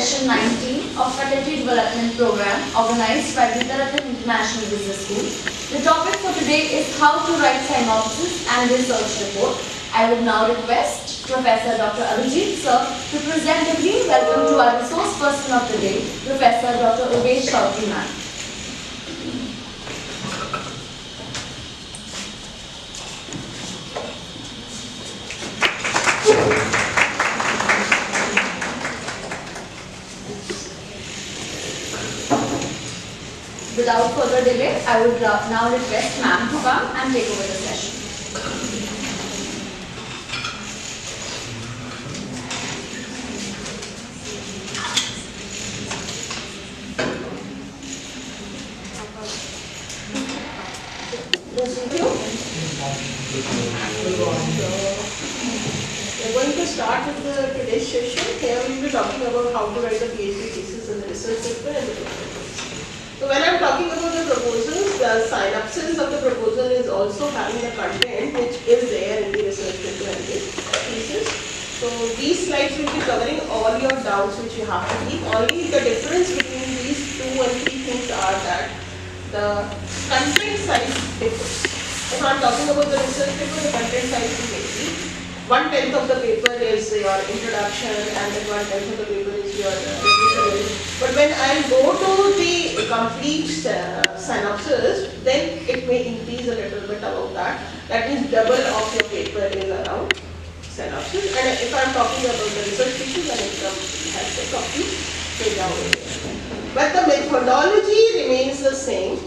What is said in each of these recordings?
session 19 of Faculty Development Program organized by Vidyaratan International Business School. The topic for today is how to write synopsis and research report. I would now request Professor Dr. Abhijit Sir to present the green welcome to our resource person of the day, Professor Dr. Ubesh Chaudhary ma'am. Without further delay, I would now request ma'am to come and take over the session. We're going to start with today's session. Here we will be talking about how to write a PhD thesis in the research paper and the proposal. So when I'm talking about the proposals, the synopsis of the proposal is also having a content which is there in the research paper and the thesis. So these slides will be covering all your doubts which you have to keep. Only the difference between these 2 and 3 things are that the content size differs. If I'm talking about the research paper, the content size is vary. 1/10 of the paper is your introduction and then 1/10 of the paper is your review. But when I go to the complete synopsis, then it may increase a little bit above that. That means double of your paper is around synopsis. And if I'm talking about the research issue, then it has the complete data over here. But the methodology remains the same.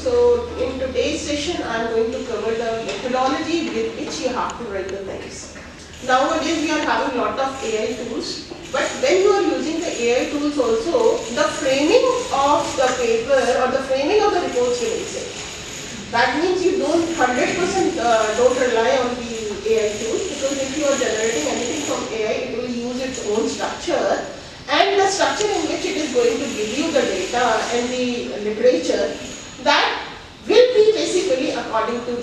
So in today's session, I am going to cover the methodology with which you have to write the things. Nowadays, we are having a lot of AI tools, but when you are using the AI tools also, the framing of the paper or the framing of the reports remains same. That means you don't 100% don't rely on the AI tools, because if you are generating anything from AI, it will use its own structure, and the structure in which it is going to give you the data and the literature, that will be basically according to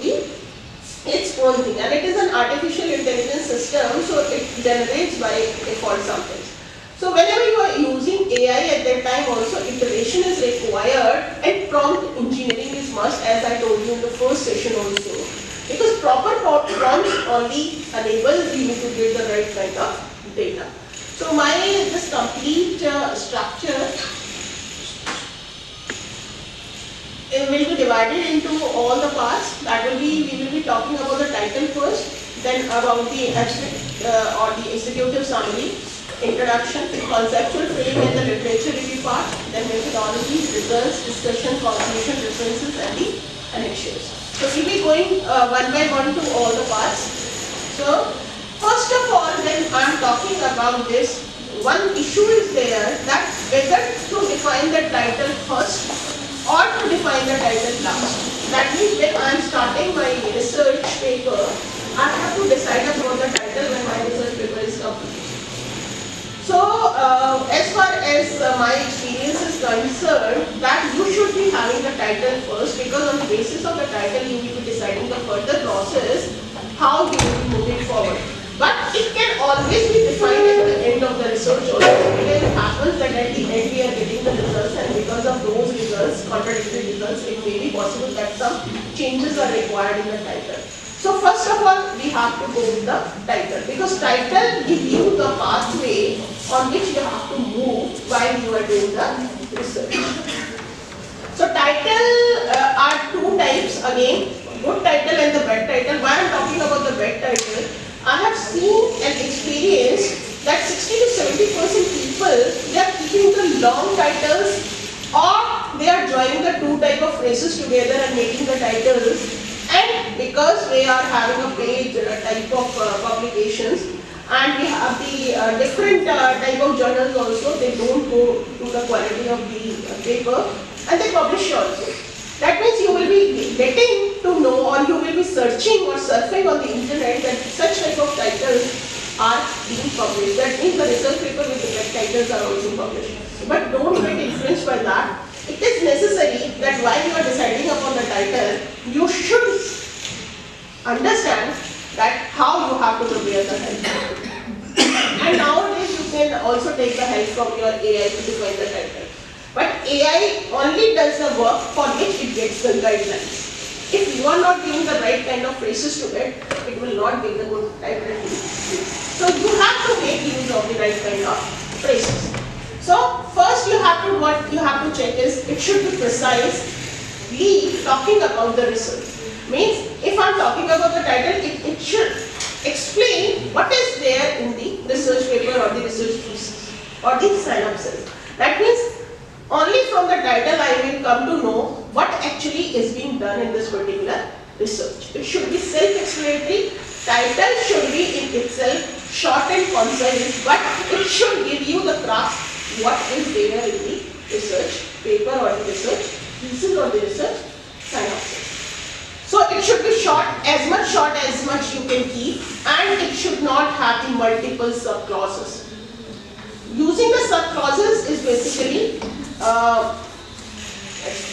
its own thing, and it is an artificial intelligence system, so it generates by default something. So whenever you are using AI at that time also, iteration is required and prompt engineering is must, as I told you in the first session also, because proper prompts only enable you to get the right kind of data. So this complete structure it will be divided into all the parts. That will be, we will be talking about the title first, then about the abstract or the executive summary, introduction, conceptual frame and the literature review part, then methodology, results, discussion, conclusion, references and the annexures. So we will be going one by one to all the parts. So first of all, when I am talking about this, one issue is there that whether to define the title first or to define the title last. That means when I am starting my research paper, I have to decide about the title when my research paper is complete. So as far as my experience is concerned, that you should be having the title first, because on the basis of the title you will be deciding the further process, how you will be moving forward. But it can always be defined at the end of the research also. Because it happens that at the end we are getting the results, and because of those results, contradictory results, it may be possible that some changes are required in the title. So first of all, we have to go with the title, because title gives you the pathway on which you have to move while you are doing the research. So title are 2 types again, good title and the bad title. Why I am talking about the bad title? I have seen and experienced that 60 to 70% people, they are keeping the long titles, or they are joining the 2 type of phrases together and making the titles, and because they are having a page type of publications, and we have the different type of journals also, they don't go to the quality of the paper, and they publish also. That means you will be getting to know, or you will be searching or surfing on the internet that such type of titles are being published. That means the research paper with the best titles are also published. But don't get influenced by that. It is necessary that while you are deciding upon the title, you should understand that how you have to prepare the title. And nowadays you can can also take the help from your AI to define the title. But AI only does the work for which it gets the guidelines. If you are not giving the right kind of phrases to it will not give the good title to you. So you have to make use of the right kind of phrases. So first what you have to check is it should be precisely talking about the research. Means if I am talking about the title, it should explain what is there in the research paper or the research thesis or the synopsis. That means only from the title I will come to know what actually is being done in this particular research. It should be self-explanatory. Title should be in itself short and concise, but it should give you the grasp what is there in the research paper or the research thesis or the research synopsis. So it should be short as much you can keep, and it should not have the multiple subclauses. Using the subclauses is basically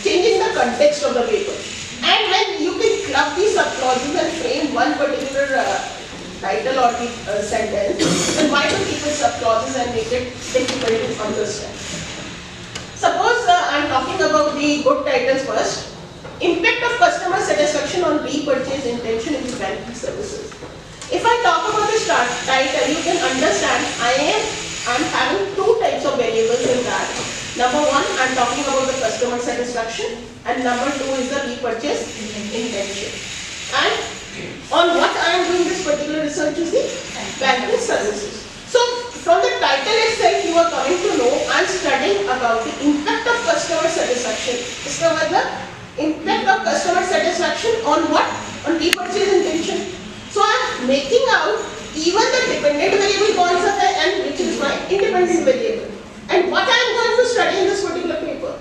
changing the context of the paper. And when you can club these subclauses and frame one particular title or the sentence, then why don't keep it subclauses and make it difficult to understand? Suppose I am talking about the good titles first. Impact of customer satisfaction on repurchase intention in the banking services. If I talk about the title, you can understand I am having two types of variables in that. Number one, I am talking about the customer satisfaction, and number two is the repurchase intention. And on what I am doing this particular research is the banking services. So from the title itself, you are coming to know I am studying about the impact of customer satisfaction. Discover the impact of customer satisfaction on what? On repurchase intention. So I am making out even the dependent variable कौन सा है and which is my independent variable. And what I am going to study in this particular paper?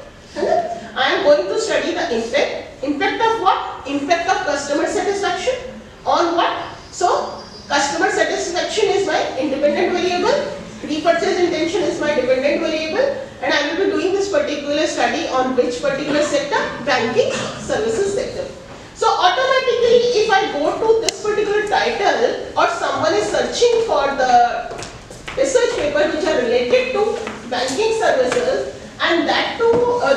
I am going to study the impact. Impact of what? Impact of customer satisfaction on what? So customer satisfaction is my independent variable. Repurchase intention is my dependent variable, and I will be doing this particular study on which particular sector? Banking services sector. So automatically if I go to this particular title or someone is searching for the research paper which are related to banking services, and that too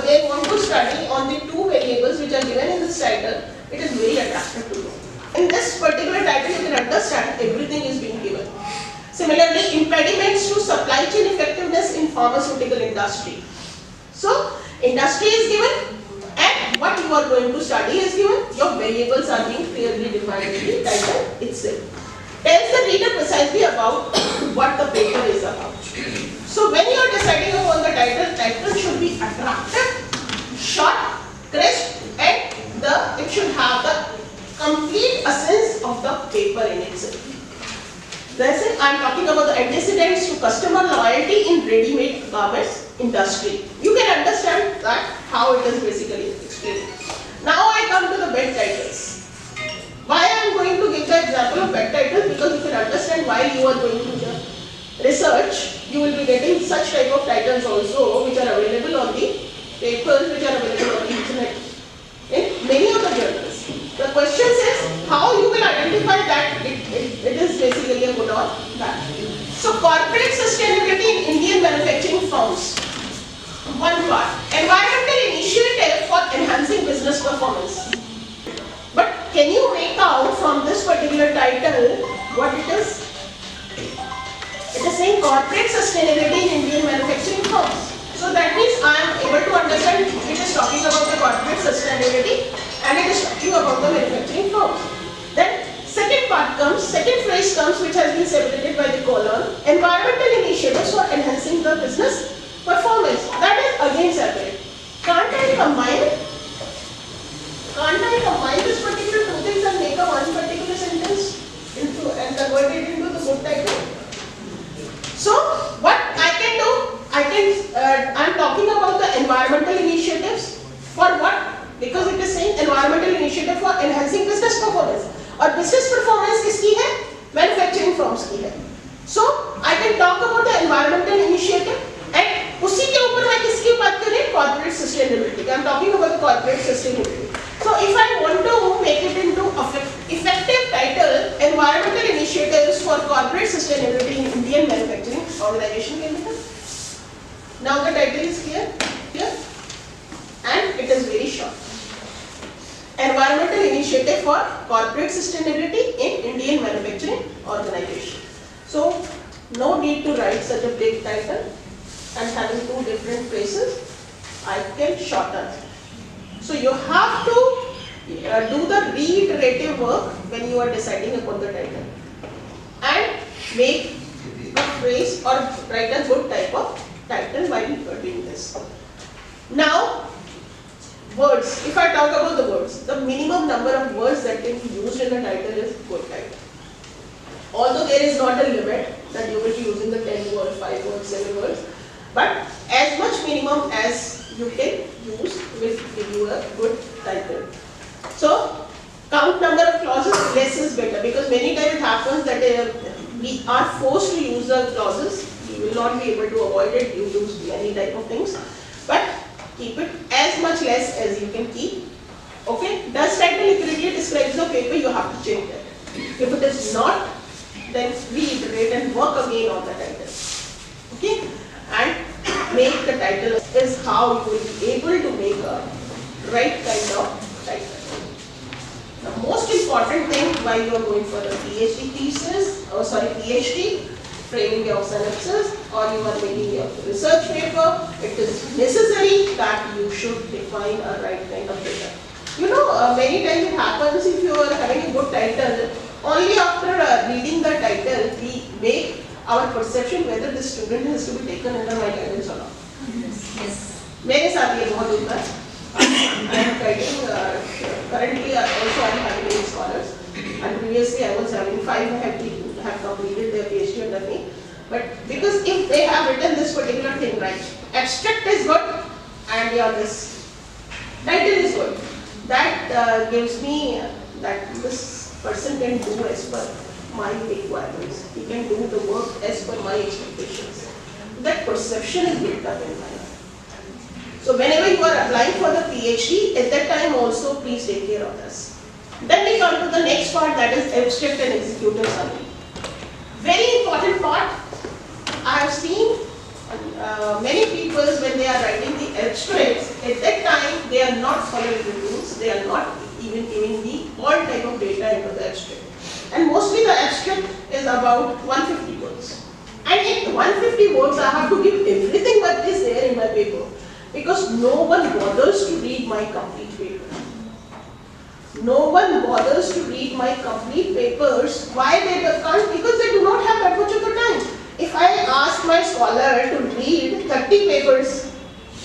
they want to study on the two variables which are given in this title, it is very attractive to know. In this particular title you can understand everything is being given. Similarly, impediments to supply chain effectiveness in pharmaceutical industry. So, industry is given and what you are going to study is given. Your variables are being clearly defined in the title itself. Tells the reader precisely about what the paper is about. So, when you are deciding upon the title should be attractive, short, crisp, and it should have the complete essence of the paper in itself. That's I am talking about the antecedents to customer loyalty in ready-made garments industry. You can understand that how it is basically explained. Now I come to the bed titles. Why I am going to give the example of bed titles? Because you can understand why you are going to the research. You will be getting such type of titles also which are available on the papers, which are available on the internet in many of the journals. The question is how you will identify that it is basically a good or bad. So corporate sustainability in Indian manufacturing firms. One part. Environmental initiative for enhancing business performance. But can you make out from this particular title what it is? It is saying corporate sustainability in Indian manufacturing firms. So that means I am able to understand it is talking about the corporate sustainability and it is talking about the manufacturing firms. Then second phrase comes which has been separated by the colon. Environmental initiatives for enhancing the business performance. That is again separate. Can't I combine this particular two things and make a one particular sentence and convert it into the good title? So what I can do, I am talking about the environmental initiatives for what? Because it is saying environmental initiative for enhancing business performance. और business performance किसकी है? Manufacturing firms की है. So I can talk about the environmental initiative and उसी के ऊपर मैं किसकी बात करें? Corporate sustainability. I am talking about the corporate sustainability. So if I want to make it into effective title, environmental initiatives for corporate sustainability in Indian manufacturing organization can be done. Now the title is clear, and it is very short. Environmental Initiative for Corporate Sustainability in Indian Manufacturing Organization. So, no need to write such a big title and having two different phrases. I can shorten. So, you have to do the reiterative work when you are deciding upon the title and make a phrase or write a good type of title while you are doing this. Now, words. If I talk about the words, the minimum number of words that can be used in a title is good title. Although there is not a limit that you will be using the 10 words, 5 words, 7 words, but as much minimum as you can use will give you a good title. So, count number of clauses, less is better, because many times it happens that we are forced to use the clauses. You will not be able to avoid it. You use many type of things, but keep it as much less as you can keep. Okay? Does title accurately describes the paper? You have to check that. If it is not, then reiterate and work again on the title. Okay? And make the title is how you will be able to make a right kind of title. The most important thing while you are going for the PhD thesis, PhD, framing your synopsis, or you are making your research paper, it is necessary that you should define a right kind of paper. You know, many times it happens if you are having a good title, only after reading the title, we make our perception whether the student has to be taken under my guidance or not. Yes. मेरे साथ ये बहुत होता है. I am writing, currently also I am having 8 scholars, and previously I was having 5 have completed their PhD under me. But because if they have written this particular thing right, abstract is good and this title is good, that gives me that this person can do as per my requirements. He can do the work as per my expectations. That perception is built up in my life. So whenever you are applying for the PhD, at that time also please take care of this. Then we come to the next part, that is abstract and executive summary. Very important part. I have seen many people when they are writing the abstracts, at that time they are not following the rules, they are not even giving the all type of data into the abstract. And mostly the abstract is about 150 words. And in 150 words I have to give everything what is there in my paper, because no one bothers to read my complete paper. No one bothers to read my complete papers. Why they can't? Because they do not have that much of a time. If I ask my scholar to read 30 papers,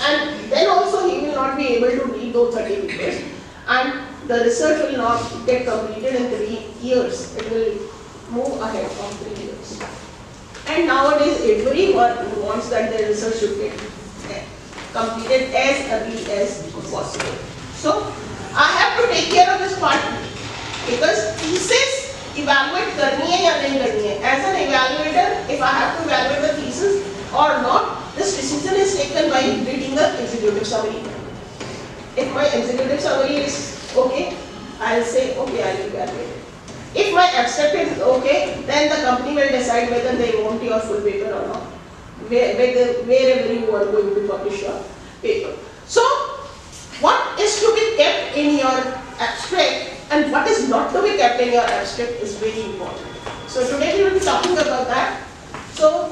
and then also he will not be able to read those 30 papers, and the research will not get completed in 3 years. It will move ahead of 3 years. And nowadays everyone wants that their research should get completed as early as possible. So I have to take care of this part, because thesis evaluate करनी है या नहीं करनी है. As an evaluator, if I have to evaluate the thesis or not, this decision is taken by reading the executive summary. If my executive summary is okay, I'll say okay, I'll evaluate it. If my abstract is okay, then the company will decide whether they want your full paper or not, wherever you are going to publish your paper. So, what is to be kept in your abstract and what is not to be kept in your abstract is very important. So today we will be talking about that. So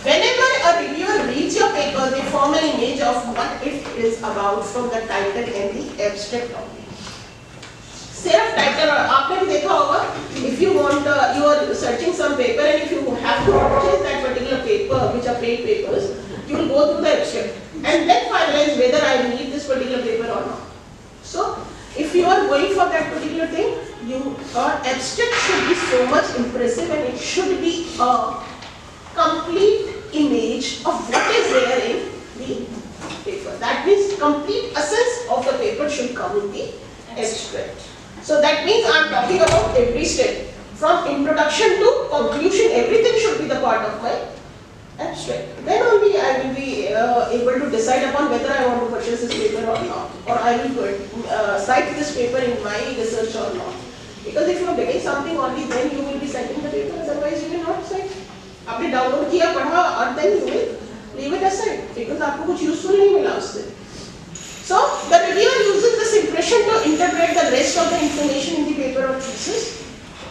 whenever a reviewer reads your paper, they form an image of what it is about from the title and the abstract only. सिर्फ title, आपने भी देखा होगा, if you want, you are searching some paper and if you have to purchase that particular paper, which are paid papers, you will go through the abstract and then finalize whether I need this particular paper or not. So, if you are going for that particular thing, your abstract should be so much impressive and it should be a complete image of what is there in the paper. That means complete essence of the paper should come in the abstract. So that means I am talking about every step. From introduction to conclusion, everything should be the part of my abstract. Then only I will be able to decide upon whether I want to purchase this paper or not, or I will cite this paper in my research or not. Because if you are getting something only, then you will be citing the paper, otherwise you will not cite. आपने download किया, पढ़ा और then you will leave it aside because आपको कुछ useful नहीं मिला उससे. So the reviewer uses this impression to interpret the rest of the information in the paper or thesis.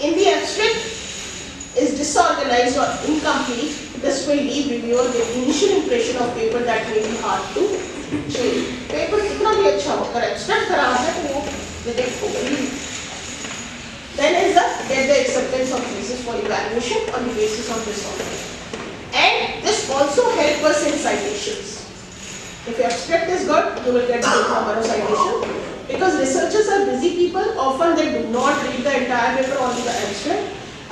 In the abstract is disorganized or incomplete, this will leave reviewer with initial impression of paper that may be hard to change. Paper कितना भी अच्छा हो, अगर abstract खराब है तो वो reject होगा ही. Then is the get the acceptance of thesis for evaluation on the basis of this only. And this also helps us in citations. If your abstract is good, you will get a good number of citation. Because researchers are busy people, often they do not read the entire paper, only the abstract.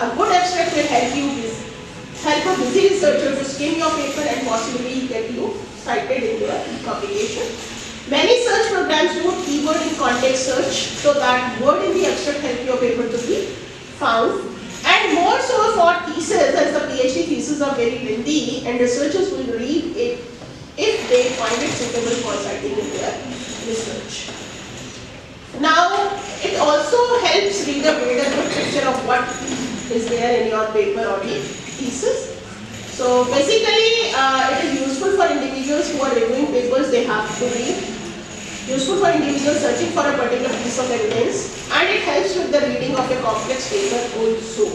A good abstract will help a busy researcher to skim your paper and possibly get you cited in your publication. Many search programs do keyword in context search so that word in the abstract help your paper to be found. And more so for thesis, as the PhD theses are very lengthy and researchers will read it if they find it suitable for citing in their research. Now, it also helps reader build a good picture of what is there in your paper or the thesis. So basically, it is useful for individuals who are reviewing papers. They have to read. Useful for individuals searching for a particular piece of evidence, and it helps with the reading of a complex paper also.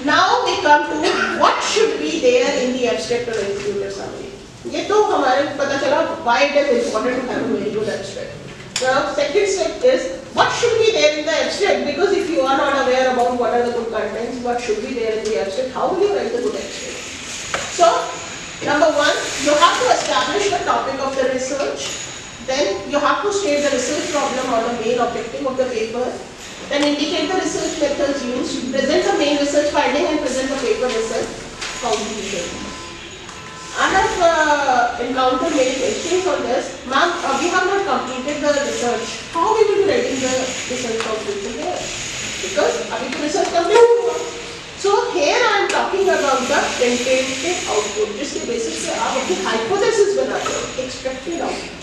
Now we come to what should be there in the abstract or executive summary. ये तो हमारे पता चला why it is important to have a very good abstract. The second step is what should be there in the abstract, because if you are not aware about what are the good contents, what should be there in the abstract, how will you write the good abstract? So number one, you have to establish the topic of the research. Then you have to state the research problem or the main objective of the paper. Then indicate the research methods used, present the main research finding and present the paper research conclusion. I have encountered many questions on this. Ma'am, we have not completed the research. How we will be writing the research conclusion here? Because abhi to research complete hua. So here I am talking about the tentative output. जिसके basis से आप अपनी hypothesis बनाते हो, expected output.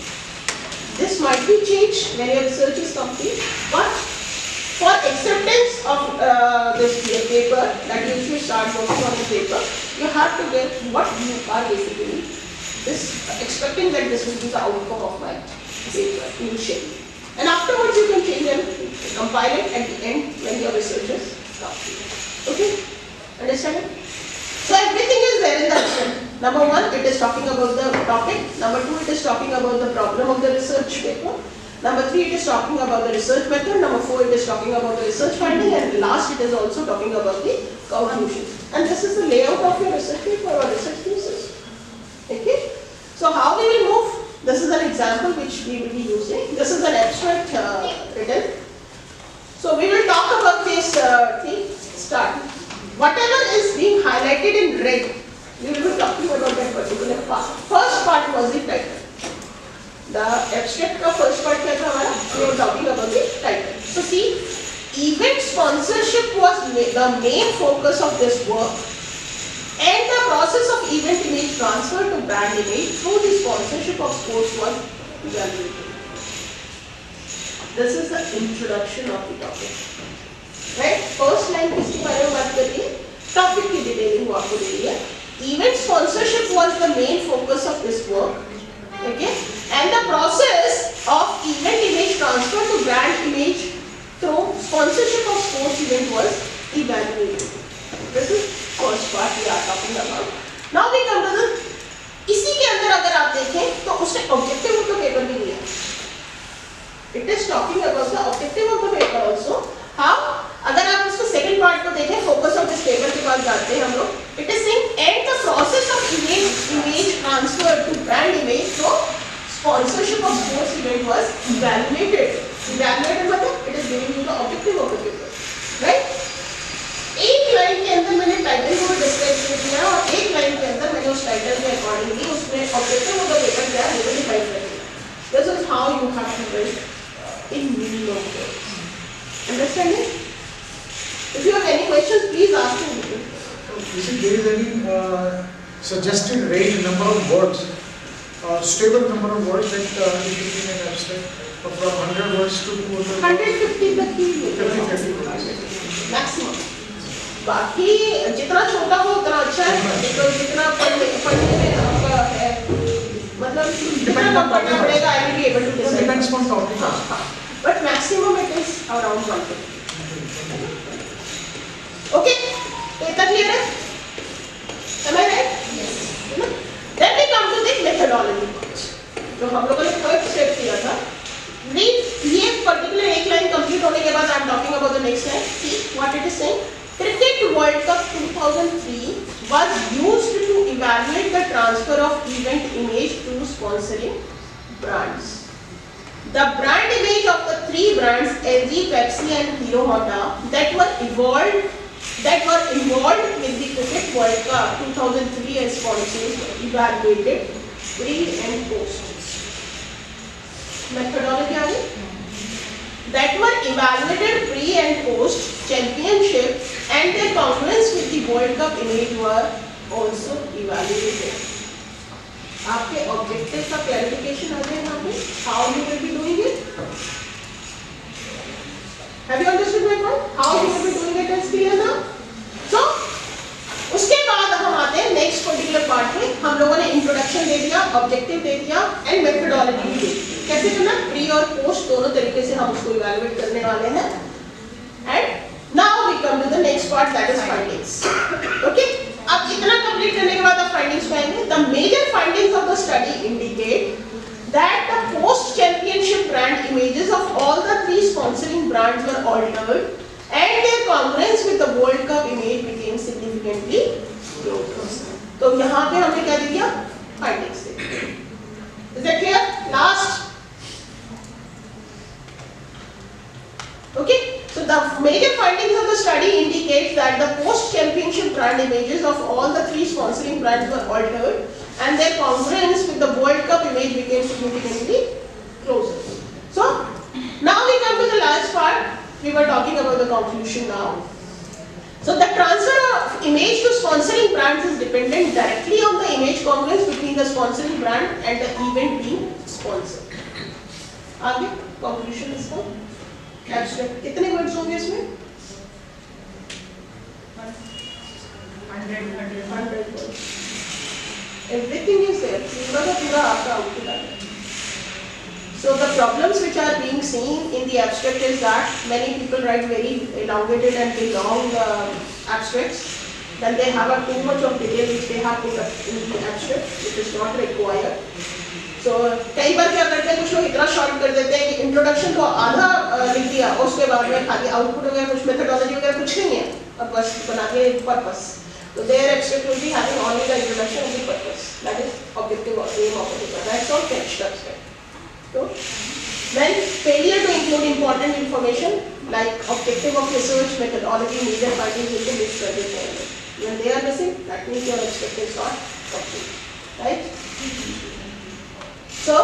This might be changed when your research is complete, but for acceptance of this paper, that you should start working on the paper, you have to get what you are basically expecting that this will be the outcome of my paper initially. And afterwards you can change and compile it at the end when your research is complete. Okay? Understand it? So everything is there in the abstract. Number one, it is talking about the topic. Number two, it is talking about the problem of the research paper. Number three, it is talking about the research method. Number four, it is talking about the research finding. And last, it is also talking about the conclusion. And this is the layout of your research paper or research thesis. Okay? So how we will move? This is an example which we will be using. This is an abstract written. So we will talk about this thing. Start. Whatever is being highlighted in red, we will be talking about that particular part. First part was the title. The abstract का first part क्या था हमारा? We were talking about the title. So see, event sponsorship was the main focus of this work, and the process of event image transfer to brand image through the sponsorship of sports was evaluated. This is the introduction of the topic. Right? First line किसके बारे में बात कर रही है? Topic की detailing वो आपको दे रही है. Event sponsorship was the main focus of this work. Okay? And the process of event image transfer to brand image through sponsorship of sports event was evaluated. This is first part we are talking about. Now we come to the इसी के अंदर अगर आप देखें तो उसने objective of the paper भी दिया. It is talking about the objective of the paper also. How? अगर आप उसको second part को देखें, focus of this paper के पास जाते हैं हम लोग. It is saying and the process of image transfer to brand image through sponsorship of sports event was evaluated. Evaluated मतलब it is giving you the objective of the paper, right? एक line के अंदर मैंने title को describe कर दिया और एक लाइन के अंदर मैंने उस टाइटल के अकॉर्डिंगली उसमें ऑब्जेक्टिव ऑफ द पेपर क्या है वो डिफाइन कर दिया. This is how you have to write in minimum words. Understand it? If you have any questions, please ask me. Is there any suggested range number of words, stable number of words that is written in abstract from 100 words to 200? 150 तक ही 50 maximum. बाकी जितना छोटा हो उतना अच्छा है, तो जितना पढ़ने में आपका है, मतलब जितना कम पढ़ना पड़ेगा, I will be able to decide. Depends on topic. हाँ, but maximum it is around 150. Okay, तो इतना clear है? Am I right? Yes. Then we come to the methodology part. जो हम लोगों ने first step किया था, ये particular एक line complete होने के बाद I am talking about the next line. See what it is saying? Cricket World Cup 2003 was used to evaluate the transfer of event image to sponsoring brands. The brand image of the three brands LG, Pepsi and Hero Honda that were involved with the Cricket World Cup 2003 as sponsors were evaluated pre and post. Methodology are that were evaluated pre and post championship and their congruence with the World Cup image were also evaluated. आपके objective का clarification आ गया यहाँ पे, how you will be doing it? Have you understood my point? How you will be doing it is clear now? So उसके बाद हम आते हैं नेक्स्ट पर्टिकुलर पार्ट में. हम लोगों ने इंट्रोडक्शन दे दिया, ऑब्जेक्टिव दे दिया एंड मेथोडोलॉजी भी दे दी. कैसे करना, प्री और पोस्ट दोनों तरीके से हम उसको इवैल्यूएट करने वाले हैं. And now we come to the next part, that is findings. Okay, अब इतना कंप्लीट करने के बाद आप फाइंडिंग्स पाएंगे. The major findings of the study indicate that the post-championship brand images of all the three sponsoring brands were altered and their congruence with the World Cup image became significantly closer. तो यहाँ पे हमने क्या दिया, findings दे दिए. Is that clear? Last. Okay. So the major findings of the study indicates that the post-championship brand images of all the three sponsoring brands were altered and their congruence with the World Cup image became significantly closer. So now we come to the last part. We were talking about the conclusion now. So the transfer of image to sponsoring brands is dependent directly on the image congruence between the sponsoring brand and the event being sponsored. आगे conclusion इसका abstract कितने words होंगे इसमें? 100 words. Everything is there. पूरा आपका output आ गया. So the problems which are being seen in the abstract is that many people write very elongated and very long abstracts. Then they have too much of detail which they have put in the abstract, which is not required. So कई बार क्या करते हैं, कुछ लोग इतना short कर देते हैं कि इंट्रोडक्शन को आधा लिख दिया, उसके बाद में खाली आउटपुट वगैरह कुछ मेथोडोलॉजी वगैरह कुछ नहीं है और बस बना के purpose. So their abstract will be having only the introduction and the purpose. That is objective or aim of the paper. That's all finished abstract. So then failure to include important information like objective of research, methodology, major findings will be discredited. When they are missing, that means your abstract is not complete. Right? So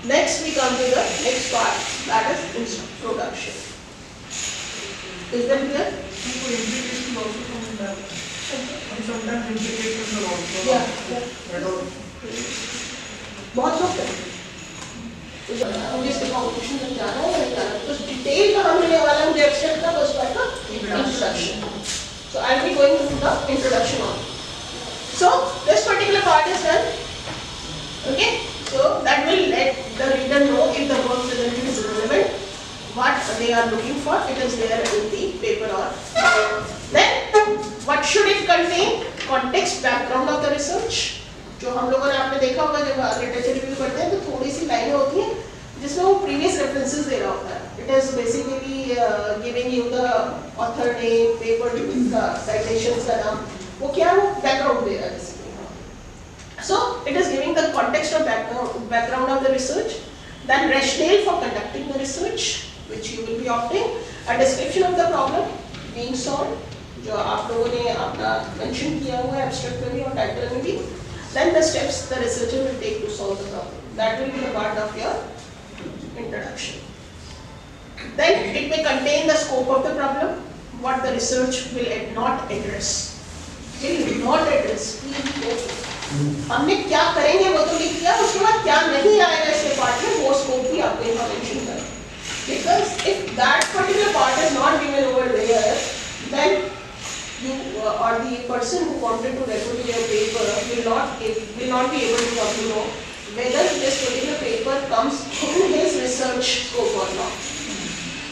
next we come to the next part, that is introduction. Is that clear? Implications also come in that. Sometimes implications are also. Yeah. बहुत लोग करते हैं. मुझे इसके competition में जाना है, नहीं जाना. तो डिटेल कहाँ मिलने वाला है मुझे एब्स्ट्रैक्ट का, बस पार्ट का introduction. So I will be going through the introduction on. So this particular part is done. Okay. So that will let the reader know if the work presented is relevant, what they are looking for. It is there in the paper or. Then what should it contain? Context, background of the research. जो हम लोगों ने आपने देखा होगा जब literature review करते हैं तो थोड़ी सी लाइनें होती हैं जिसमें वो प्रीवियस रेफरेंसेस दे रहा होता है. It is basically giving you the author name, paper का साइटेशंस का नाम, वो क्या है, बैकग्राउंड दे रहा है basically. So it is giving the context of background of the research, then rational for conducting the research which you will be opting, a description of the problem being solved जो आप लोगों ने अपना mention किया हुआ है abstract में भी और टाइटल में भी. Then the steps the researcher will take to solve the problem. That will be the part of your introduction. Then it may contain the scope of the problem, what the research will not address. Will not address. हमने क्या करेंगे वो तो लिख दिया, उसके बाद क्या नहीं आएगा इसके पार्ट में वो स्कोप भी आपको इंफॉर्मेशन करें. Because if that particular part is not given over there, then you who wanted to refer to your paper will not be able to come to know whether this particular paper comes in his research scope or not.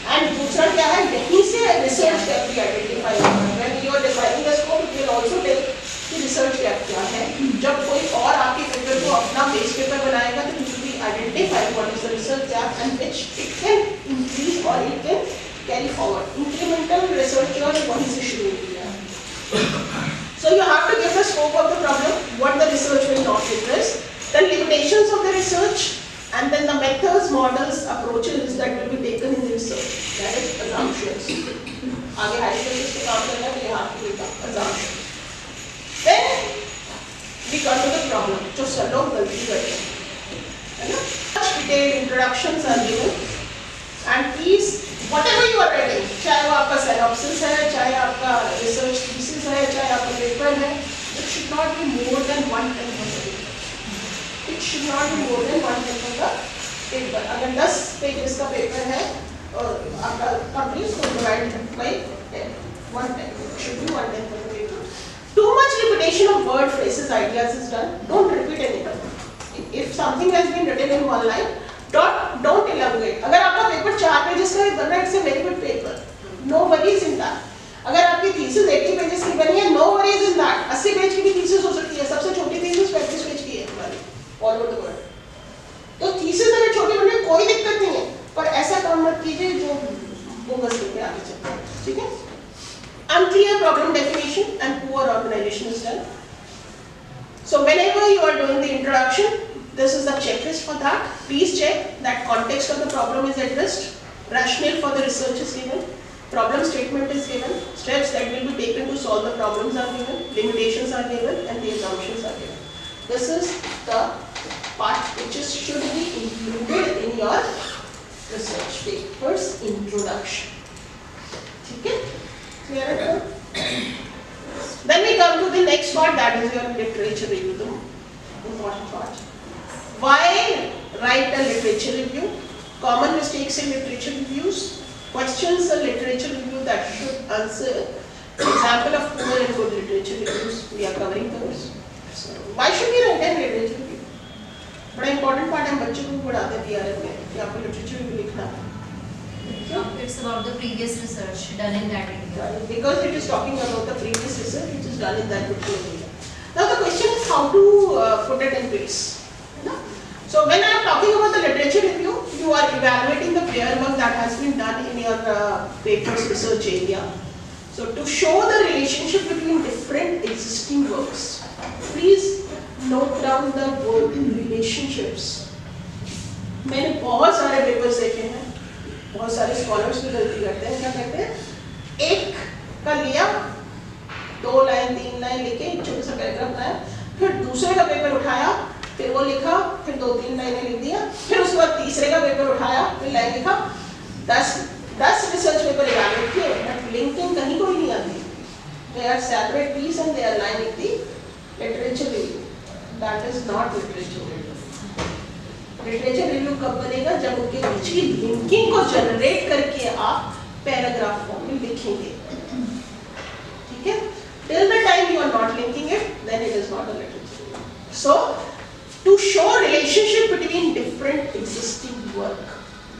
And दूसरा क्या है, यहीं से research gap भी identify होगा. When you are defining the scope, it will also tell कि research gap क्या है. जब कोई और आपके पेपर को अपना बेस पेपर बनाएगा तो it will be identify what is the research gap and which it can increase or it can carry forward. Incremental research और वहीं से शुरू होती है. So you have to give the scope of the problem, what the research will not address, the limitations of the research, and then the methods, models, approaches that will be taken in the research. That is assumptions. आगे hypothesis पे काम करना है तो you have to make up assumptions. Then we come to the problem. जो सब लोग गलती करते हैं, है ना? Such detailed introductions are given, and please whatever you are writing, चाहे वो आपका synopsis है, चाहे आपका research thesis है, चाहे आपका paper है, it should not be more than 1/10 of the paper. It should not be more than 1/10 of the paper. अगर 10 pages का paper है और आपका company उसको divide by 10, 1/10. It should be 1/10 of the paper. Too much repetition of word, phrases, ideas is done. Don't repeat anything. If something has been written in one line, don't elaborate. अगर आपका paper 4 pages का बन रहा है, it's a very good paper. No worries in that. अगर आपकी thesis 80 pages की बनी है, no worries in that. 80 page की भी thesis हो सकती है. सबसे छोटी thesis 35 page की है हमारी, all over the world. तो thesis अगर छोटी बनी है, कोई दिक्कत नहीं है. पर ऐसा काम मत कीजिए जो बोगस लेके आगे चलता है. ठीक है? Unclear problem definition and poor organization is done. So whenever you are doing the introduction, this is the checklist for that. Please check that context of the problem is addressed, rationale for the research is given, problem statement is given, steps that will be taken to solve the problems are given, limitations are given, and the assumptions are given. This is the part which should be included in your research paper's introduction. Okay? Clear? Then we come to the next part, that is your literature review, the important part. Why write a literature review? Common mistakes in literature reviews. Questions in literature review that should answer. Example of poor and good literature reviews. We are covering those. So, why should we write a literature review? बड़ा important part है, बच्चों को पढ़ाते हैं DRM में कि आपको literature review लिखना है. It's about the previous research done in that area. Because it is talking about the previous research which is done in that particular area. Now the question is how to put it in place. So when I am talking about the literature review, you are evaluating the prior work that has been done in your paper's research area. So to show the relationship between different existing works, please note down the word relationships. मैंने बहुत सारे papers देखे हैं. बहुत सारे scholars भी गलती करते हैं. क्या करते हैं? एक का लिया, 2 लाइन 3 लाइन लिखे छोटा सा पैराग्राफ बनाया, फिर दूसरे का पेपर उठाया, फिर वो लिखा, फिर 2-3 लाइनें लिख दिया, फिर उसके बाद तीसरे का पेपर उठाया, फिर लाइन लिखा. 10 रिसर्च पेपर इवैल्यूएट किए, बट लिंकिंग कहीं कोई नहीं आती. They are separate piece and they are line with the literature review. That is not literature review. Literature review कब बनेगा? जब उनके बीच की लिंकिंग को जनरेट करके आप पैराग्राफ फॉर्म में लिखेंगे. ठीक है? Till the time you are not linking it, then it is not a literature review. So, to show relationship between different existing work,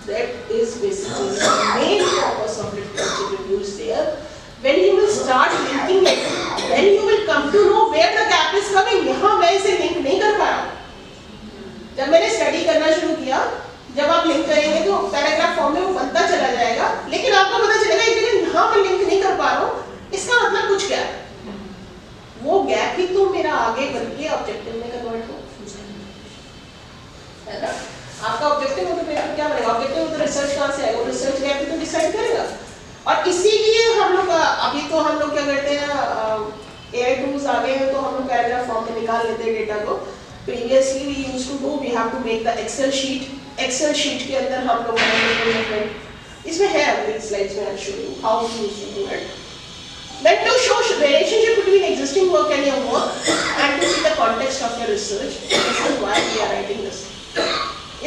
that is basically the main purpose of literature reviews there. When you will start linking it, then you will come to know where the gap is coming. यहाँ मैं इसे link नहीं कर पा रहा. जब मैंने study करना शुरू किया, जब आप लिंक करेंगे तो पैराग्राफ फॉर्म में वो बनता चला जाएगा, लेकिन आपको पता चलेगा कि यहाँ पर लिंक नहीं कर पा रहा हूँ, इसका मतलब कुछ क्या है? वो गैप ही तो मेरा आगे बढ़ के ऑब्जेक्टिव में कन्वर्ट हो. है ना? आपका ऑब्जेक्टिव हो तो पेपर क्या बनेगा? ऑब्जेक्टिव हो तो रिसर्च कहाँ से आएगा? वो रिसर्च गैप ही तो डिसाइड करेगा. और इसीलिए हम लोग अभी तो हम लोग क्या करते हैं, AI टूल्स आ गए हैं तो हम लोग पैराग्राफ फॉर्म में निकाल लेते हैं डेटा को. Previously we used to do, we have to make the Excel sheet. Excel sheet के अंदर हम लोग इसमें है अगली slides में I'll show you how we used to do it. Then to show relationship between existing work and your work and to see the context of your research, this is why we are writing this.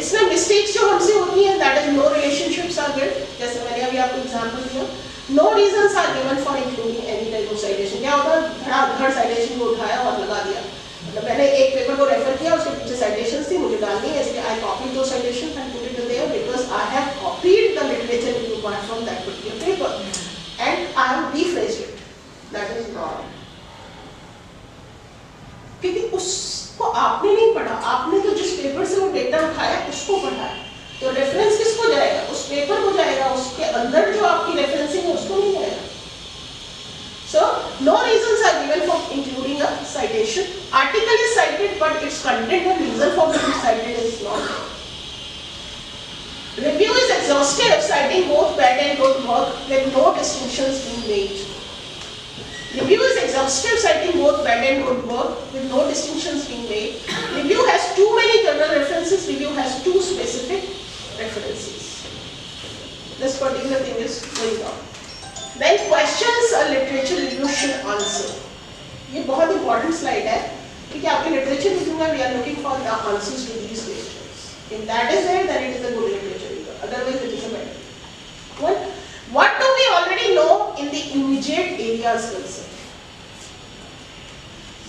इसमें mistakes जो हमसे होती हैं, that is no relationships are built. जैसे मैंने अभी आपको example दिया. No reasons are given for including any type of citation. क्या होता है? धड़ citation आपने नहीं पढ़ा, आपने तो जिस पेपर से वो डेटा उठाया उसको पढ़ा है, तो रेफरेंस किसको जाएगा? उस पेपर को जाएगा, उसके अंदर जो आपकी रेफरेंसिंग है उसको नहीं जाएगा. So, no reasons are given for including a citation. Article is cited, but its content and reason for being cited is not. Review is exhaustive, citing both bad and good work with no distinctions being made. Review is exhaustive, citing both bad and good work with no distinctions being made. Review has too many general references. Review has too specific references. This particular thing is going on. Then questions a literature review should answer. ये बहुत important slide है क्योंकि आपके literature review में we are looking for the answers to these questions. If that is there, then it is a good literature review. Otherwise, it is a bad one. What do we already know in the immediate areas concerned?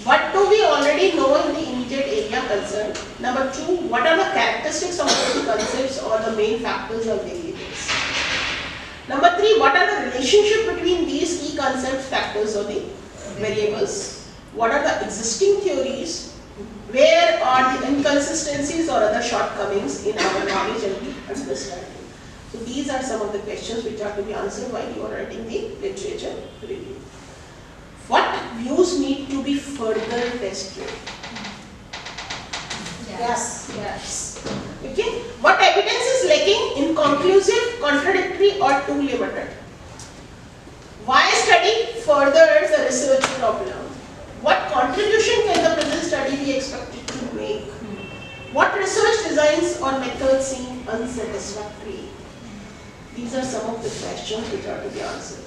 What do we already know in the immediate area concerned? Number 2, what are the characteristics of the concepts or the main factors or variables? Number 3, what are the relationship between these key concepts, factors or the variables? What are the existing theories? Where are the inconsistencies or other shortcomings in our knowledge and understanding? So these are some of the questions which are to be answered while you are writing the literature review. What views need to be further tested? Yes. Okay. What evidence is lacking, inconclusive, contradictory, or too limited? Why study furthers the research problem? What contribution can the present study be expected to make? What research designs or methods seem unsatisfactory? These are some of the questions which are to be answered.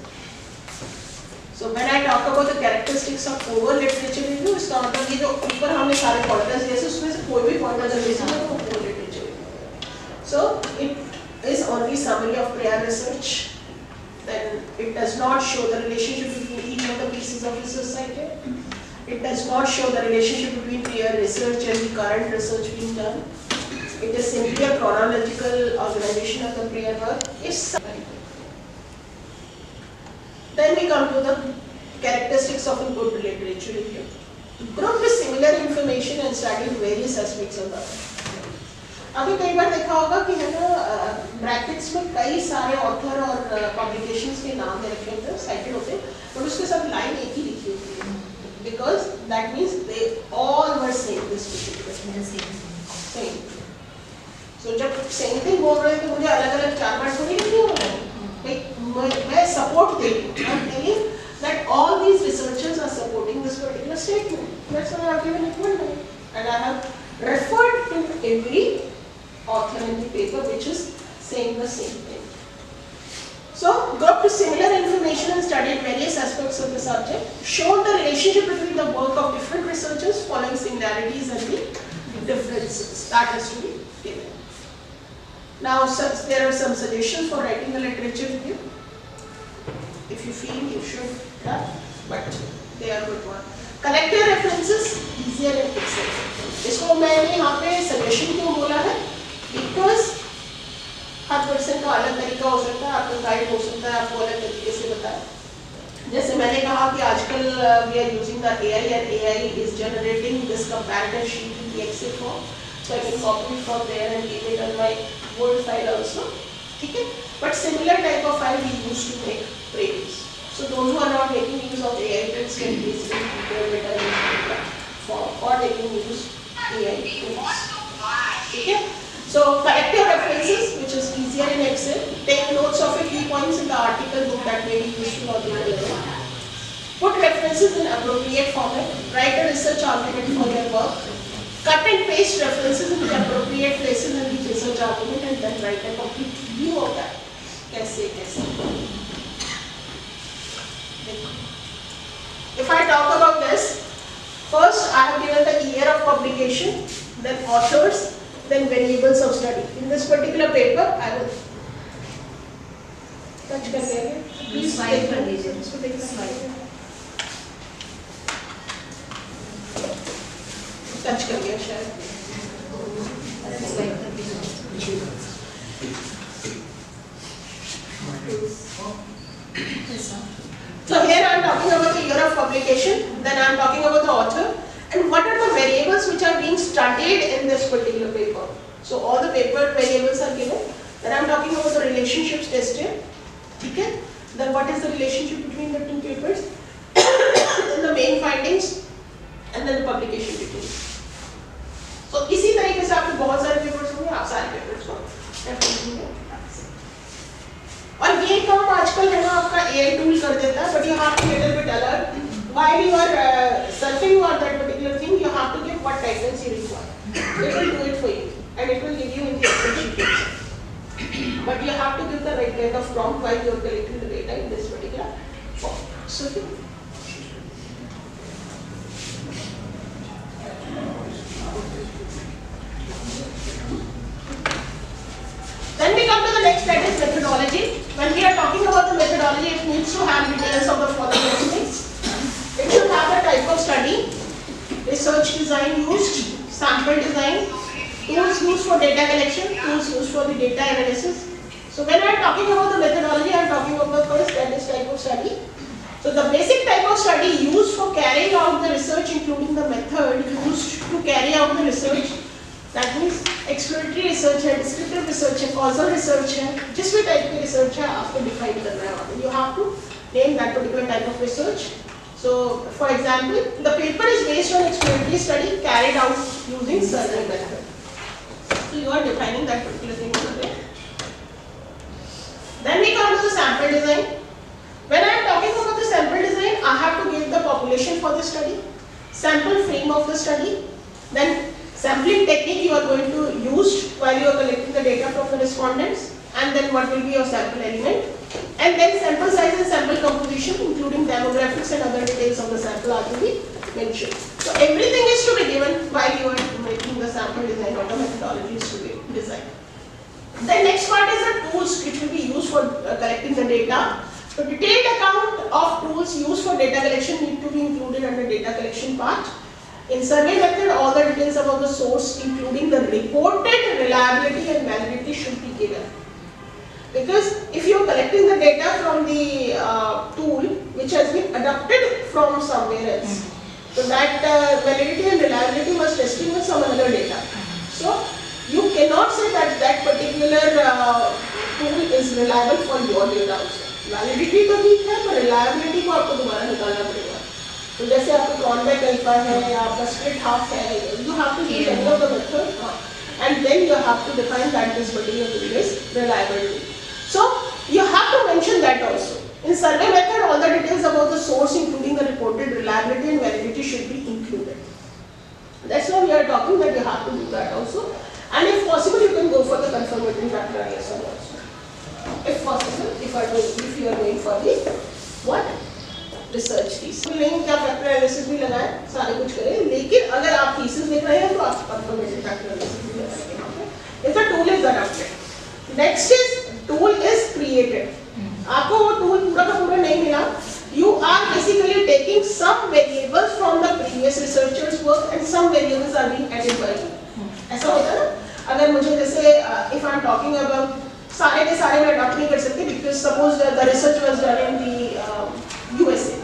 So when I talk about the characteristics of overall literature review, इसका मतलब ये जो ऊपर हमने सारे pointers जैसे उसमें से कोई भी pointer अगर लेते हैं तो overall literature review. So it is only summary of prior research. Then it does not show the relationship between each of the pieces of research cited. It does not show the relationship between prior research and the current research being done. It is simply a chronological organization of the prior work. Then we come to the characteristics of a good literature review. Group with similar information and study various aspects of that. अभी कई बार देखा होगा कि है ना brackets में कई सारे ऑथर और पब्लिकेशंस के नाम दे रखे होते हैं, साइटेड होते हैं, पर उसके साथ लाइन एक ही लिखी होती है, because that means they all were saying this same. So जब same thing बोल रहे हैं तो मुझे अलग-अलग 4-5 थोड़ी लिखनी होगी, मैं support दे रही हूँ, I'm telling that all these researchers are supporting this particular statement. That's why I have given it one name, and I have referred to every author in the paper which is saying the same thing. So, grouped similar information and studied various aspects of the subject, shown the relationship between the work of different researchers following similarities and the differences. That has to be given. Now, there are some suggestions for writing a literature review. If you feel you should have, but they are good ones. Collect your references, easier in Excel. इसको मैंने यहाँ पे suggestion क्यों बोला है? Because her person का अलग तरीका हो सकता है, आपका गाइड हो सकता है, आपको अलग तरीके से बताए. जैसे मैंने कहा कि आजकल we are using the AI and AI is generating this comparative sheet in the Excel form, so I can copy it from there and keep it on my Word file also. ठीक है? But similar type of file we use to make previews. So those who are not making use of AI tools can easily prepare better in form, or they can use AI tools. Okay? So collect your references, which is easier in Excel. Take notes of your key points in the article book that may be useful or not. Put references in appropriate format. Write a research argument for your work. Cut and paste references in the appropriate places in the research argument, and then write a complete view of that. Kaise. If I talk about this, first I have given the year of publication, then authors, then variables of study. In this particular paper, I will touch कर देंगे. Please slide कर दीजिए. Touch कर दिया शायद. So here I am talking about the year of publication, then I am talking about the author, And what are the variables which are being studied in this particular paper? So all the paper variables are given. Then I am talking about the relationships tested. Okay? Then what is the relationship between the two papers? Then the main findings and then the publication details. So इसी तरीके से आपके बहुत सारे papers होंगे, आप सारे papers को और ये काम आजकल है ना आपका AI टूल कर देता है, but you have to little bit alert. While you are searching for that particular thing, you have to give what titles you require. It will do it for you, and it will give you in the Excel sheet itself. But you have to give the right kind of prompt while you are collecting the data in this particular form. So, then we come to the next, that is methodology. When we are talking about the methodology, it needs to have details of the following things. It should have the type of study, research design used, sample design, tools used for data collection, tools used for the data analysis. So when I am talking about the methodology, I am talking about first, that is type of study. So the basic type of study used for carrying out the research, including the method used to carry out the research. That means exploratory research है, descriptive research है, causal research है, जिस भी type की research है आपको define करना है. You have to name that particular type of research. So, for example, the paper is based on exploratory study carried out using survey method. So you are defining that particular thing survey. Then we come to the sample design. When I am talking about the sample design, I have to give the population for the study, sample frame of the study, then sampling technique you are going to use while you are collecting the data from the respondents, and then what will be your sample element, and then sample size and sample composition including demographics and other details of the sample are to be mentioned. So everything is to be given while you are making the sample design or the methodology is to be designed. The next part is the tools which will be used for collecting the data. So detailed account of tools used for data collection need to be included under data collection part. In survey method, all the details about the source, including the reported reliability and validity, should be given. Because if you are collecting the data from the tool which has been adapted from somewhere else, so that validity and reliability was testing with some other data. So you cannot say that that particular tool is reliable for your data also. Validity तो ठीक है, पर reliability को आपको दोबारा निकालना पड़ेगा. तो जैसे आपका Cronbach alpha है या आपका split half है, you have to use any of the method, and then you have to define that this particular tool is reliable. So you have to mention that also. In survey method, all the details about the source, including the reported reliability and validity, should be included. That's why we are talking that you have to do that also. And if possible, you can go for the confirmatory factor analysis also. If possible, if you are going for the what? Research thesis. नहीं क्या factor analysis भी लगाएं, सारे कुछ करें, लेकिन अगर आप thesis लिख रहे हैं तो आप confirmatory factor analysis भी लगाएंगे. If the tool is adapted. Next is tool is created. आपको वो tool पूरा का पूरा नहीं मिला. You are basically taking some variables from the previous researchers' work and some variables are being added by you. ऐसा होता है ना? अगर मुझे जैसे if I am talking about सारे के सारे मैं adopt नहीं कर सकती because suppose the research was done in the USA.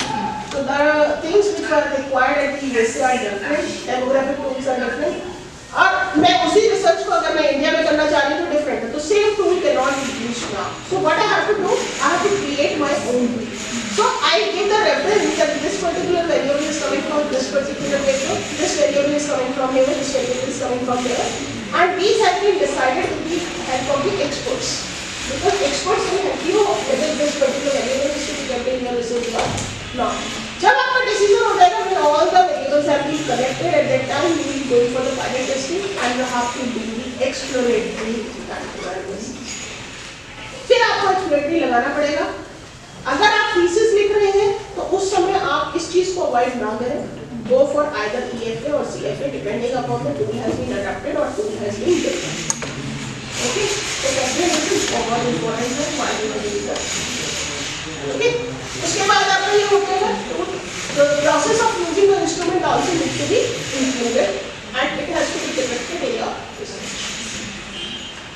So the things which were required at the USA are different, demographic tools are different. और मैं उसी research को अगर मैं इंडिया में करना चाह रही हूँ तो different है. तो same tool cannot be used now. So what I have to do? I have to create my own tool. So I give the reference that this particular variable is coming from this particular paper, this variable is coming from here, this variable is coming from there, and these have been decided with the help of the experts. Because experts will help you whether this particular variable is to be kept in your research or not. जब आपका decision हो जाएगा, when all the variables have been collected at that time, you will go for the pilot testing and you have to do the exploratory analysis. फिर आपको exploratory लगाना पड़ेगा. अगर आप thesis लिख रहे हैं तो उस समय आप इस चीज को avoid ना करें. Go for either EFA or CFA depending upon the tool has been adapted or tool has been built. Okay, so this is बहुत important है while you are doing that. Okay, उसके बाद आपका ये होता है the process of using the instrument also needs to be included and it has to be depicted in your research.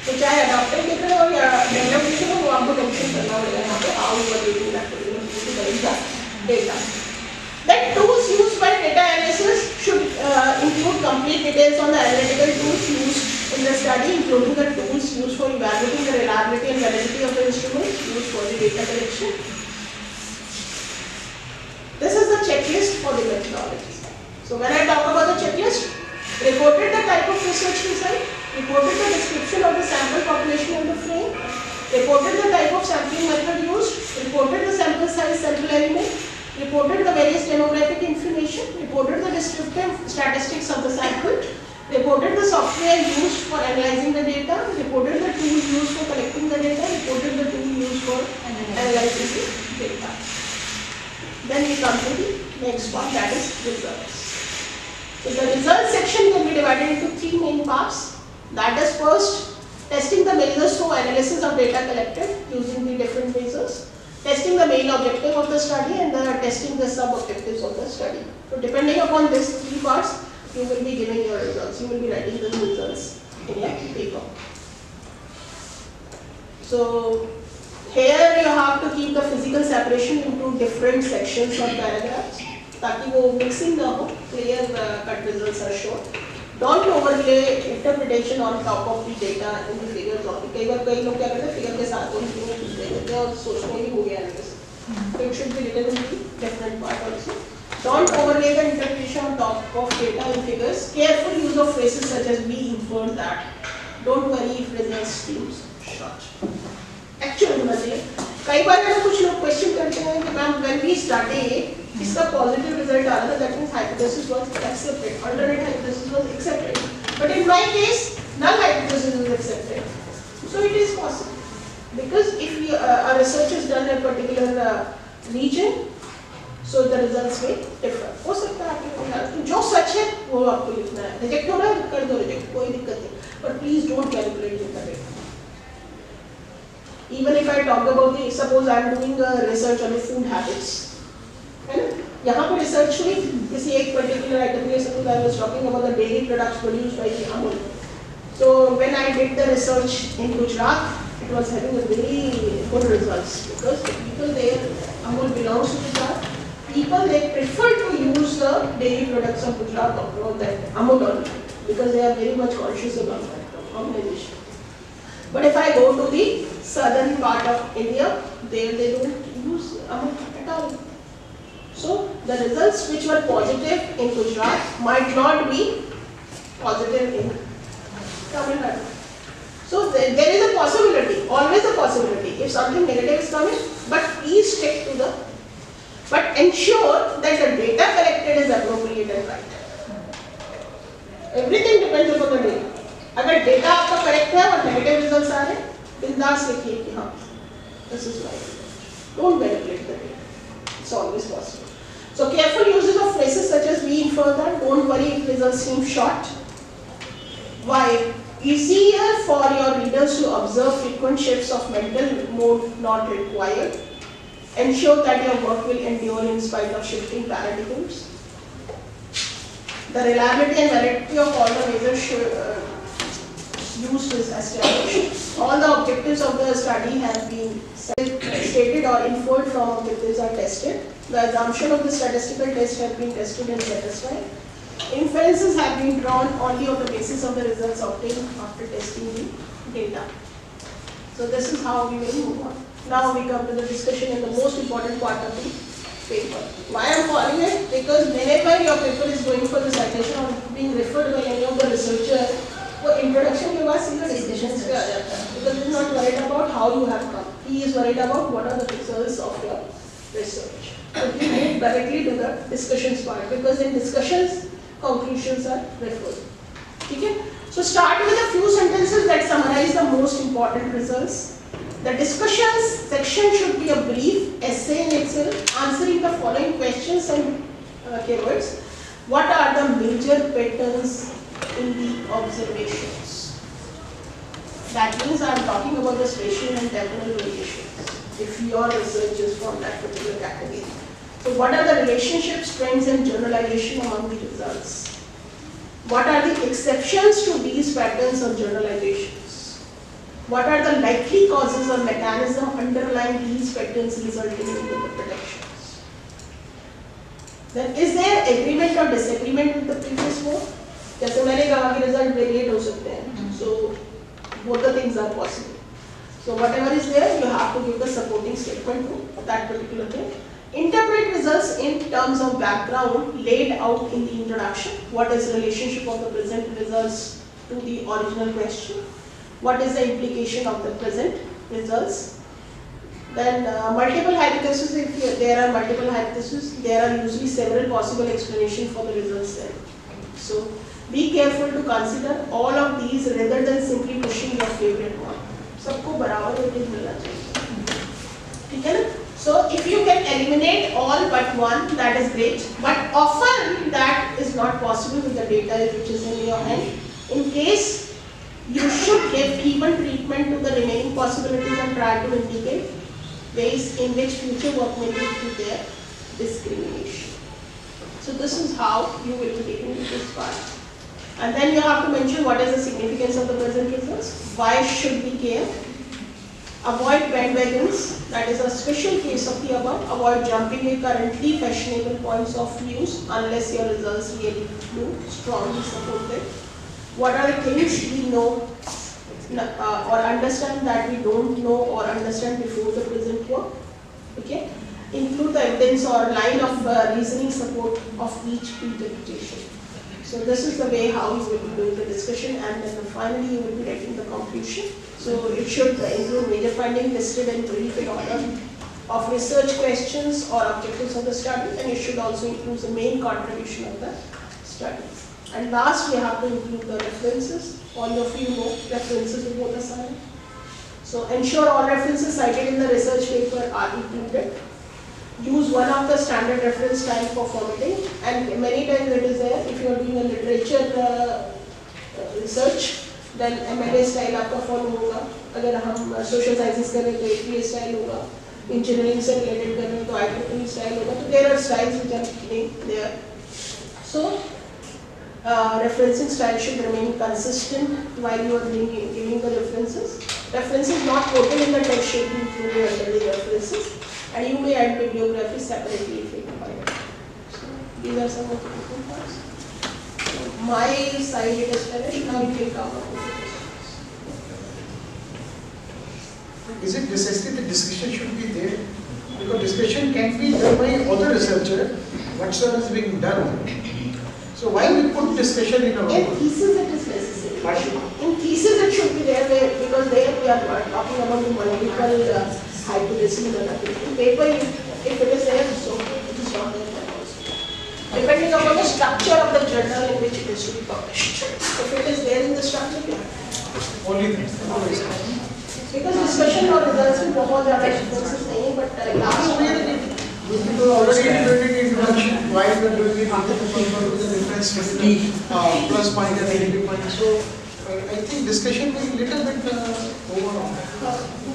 तो चाहे adapted लिख रहे हो या developed लिख रहे हो वो आपको mention करना पड़ेगा यहाँ पे how you are using that particular tool to collect the data. Then tools used by data analysis should include complete details on the analytical tools used in the study, including the tools used for evaluating the reliability and validity of the instrument used for the data collection. This is the checklist for the methodology. So when I talk about the checklist, reported the type of research result, reported the description of the sample population in the frame, reported the type of sampling method used, reported the sample size, sample element, reported the various demographic information, reported the descriptive statistics of the sample, reported the software used for analyzing the data, reported the tool used for collecting the data, reported the tool used for analyzing the data. Then we come to the next part, that is results. So the results section can be divided into three main parts. That is first, testing the measures for analysis of data collected using the different measures, testing the main objective of the study, and testing the sub-objectives of the study. So depending upon these three parts, you will be giving your results. You will be writing the results in your paper. So here you have to keep the physical separation into different sections or paragraphs, ताकि वो mixing ना हो, clear cut results are shown. Don't overlay interpretation on top of the data in the figures only. कई बार कई लोग क्या करते हैं, figure के साथ उन figure कुछ दे देते हैं और सोचते हैं कि हो गया analysis. So it should be written in the different part also. Don't overlay the interpretation on top of data and figures. Careful use of phrases such as we inferred that. Don't worry if results seems short. Actually होना चाहिए. कई बार ऐसा कुछ लोग question करते हैं कि ma'am when we study इसका पॉजिटिव रिजल्ट आ रहा था, that means hypothesis was accepted, alternate hypothesis was accepted. But in my case, null hypothesis is accepted. So it is possible. Because if we, a research is done in a particular region, so the results may differ. हो सकता है आपके जो सच है वो आपको लिखना है. रिजेक्ट हो रहा है कर दो रिजेक्ट, कोई दिक्कत नहीं. But please don't manipulate with the data. Even if I talk about the, suppose I am doing a research on the food habits. है ना? यहाँ पर रिसर्च हुई किसी एक पर्टिकुलर आइटम के, suppose I was talking about the dairy products produced by the Amul. So when I did the research in Gujarat, it was having a very good results because the people there, Amul belongs to Gujarat. People they prefer to use the dairy products of Gujarat or that Amul because they are very much conscious about that organization. But if I go to the southern part of India, there they don't use Amul at all. So the results which were positive in Gujarat might not be positive in Tamil Nadu. So there is a possibility, always a possibility. If something negative is coming, but please stick to the, but ensure that the data collected is appropriate and right. Everything depends upon the data. अगर data आपका correct है और negative results आ रहे हैं, बिंदास लिखिए कि हाँ, this is right. Don't manipulate the data. It's always possible. So careful uses of phrases such as we infer that, don't worry if results seem short. Why? Easier for your readers to observe frequent shifts of mental mode not required. Ensure that your work will endure in spite of shifting paradigms. The reliability and validity of all the measures used is established. All the objectives of the study have been stated or inferred from objectives are tested. The assumption of the statistical test have been tested and satisfied. Inferences have been drawn only on the basis of the results obtained after testing the data. So this is how we will move on. Now we come to the discussion in the most important part of the paper. Why I am calling it? Because whenever your paper is going for the citation or being referred by any of the researcher, वो introduction के बाद सीधा discussions पे आ जाता है. Because he is not worried about how you have come. He is worried about what are the results of your research. So we move directly to the discussions part because in discussions conclusions are referred. Okay? So start with a few sentences that summarize the most important results. The discussions section should be a brief essay in itself, answering the following questions and keywords. What are the major patterns in the observations? That means I am talking about the spatial and temporal variations. If your research is from that particular category. So what are the relationships, trends and generalization among the results? What are the exceptions to these patterns or generalizations? What are the likely causes or mechanism underlying these patterns resulting in the predictions? Then is there agreement or disagreement with the previous vote? जैसे मैंने कहा कि result variate हो सकते हैं. So both the things are possible. So whatever is there, you have to give the supporting statement to that particular thing. Interpret results in terms of background laid out in the introduction. What is the relationship of the present results to the original question? What is the implication of the present results? Then multiple hypotheses, if there are multiple hypotheses, there are usually several possible explanations for the results there. So be careful to consider all of these rather than simply pushing your favorite one. सबको बराबर weightage मिलना चाहिए, ठीक है ना? So if you can eliminate all but one, that is great. But often that is not possible with the data which is in your hand. In case you should give even treatment to the remaining possibilities and try to indicate ways in which future work may lead to their discrimination. So this is how you will be taking this part. And then you have to mention what is the significance of the present results, why should we care, avoid bandwagons, that is a special case of the above, avoid jumping a currently fashionable points of views unless your results really do strongly support them. What are the things we know or understand that we don't know or understand before the present work? Okay. Include the evidence or line of reasoning support of each interpretation. So this is the way how you will be doing the discussion, and then finally you will be writing the conclusion. So it should include major findings listed in brief in order of research questions or objectives of the study, and it should also include the main contribution of the study. And last, we have to include the references. All of you know references in both the sides. So ensure all references cited in the research paper are included. Use one of the standard reference style for formatting, and many times it is there. If you are doing a literature research, then MLA style आपका follow होगा. अगर हम social sciences कर रहे हैं तो APA style होगा. Engineering से related कर रहे हैं तो IEEE style होगा. So there are styles which are being there. So referencing style should remain consistent while you are giving the references. References not quoted in the text should be included under the references, and you may add bibliography separately if required. So these are some of the different parts. So my side it is finished. Now you can cover. Is it necessary that discussion should be there? Because discussion can be done by other researcher, whatsoever is being done. So why we put discussion in our In thesis it is necessary. In thesis it should be there because there we are talking about the multiple hypotheses and everything. Paper, if it is there, so it is not there also. Depending upon the structure of the journal in which it is to be published. If it is there in the structure, yeah. only thing. Because discussion or results में बहुत ज़्यादा differences नहीं है, but last year We already included in introduction why we are doing it with the difference plus point and negative point. So I think discussion will little bit over.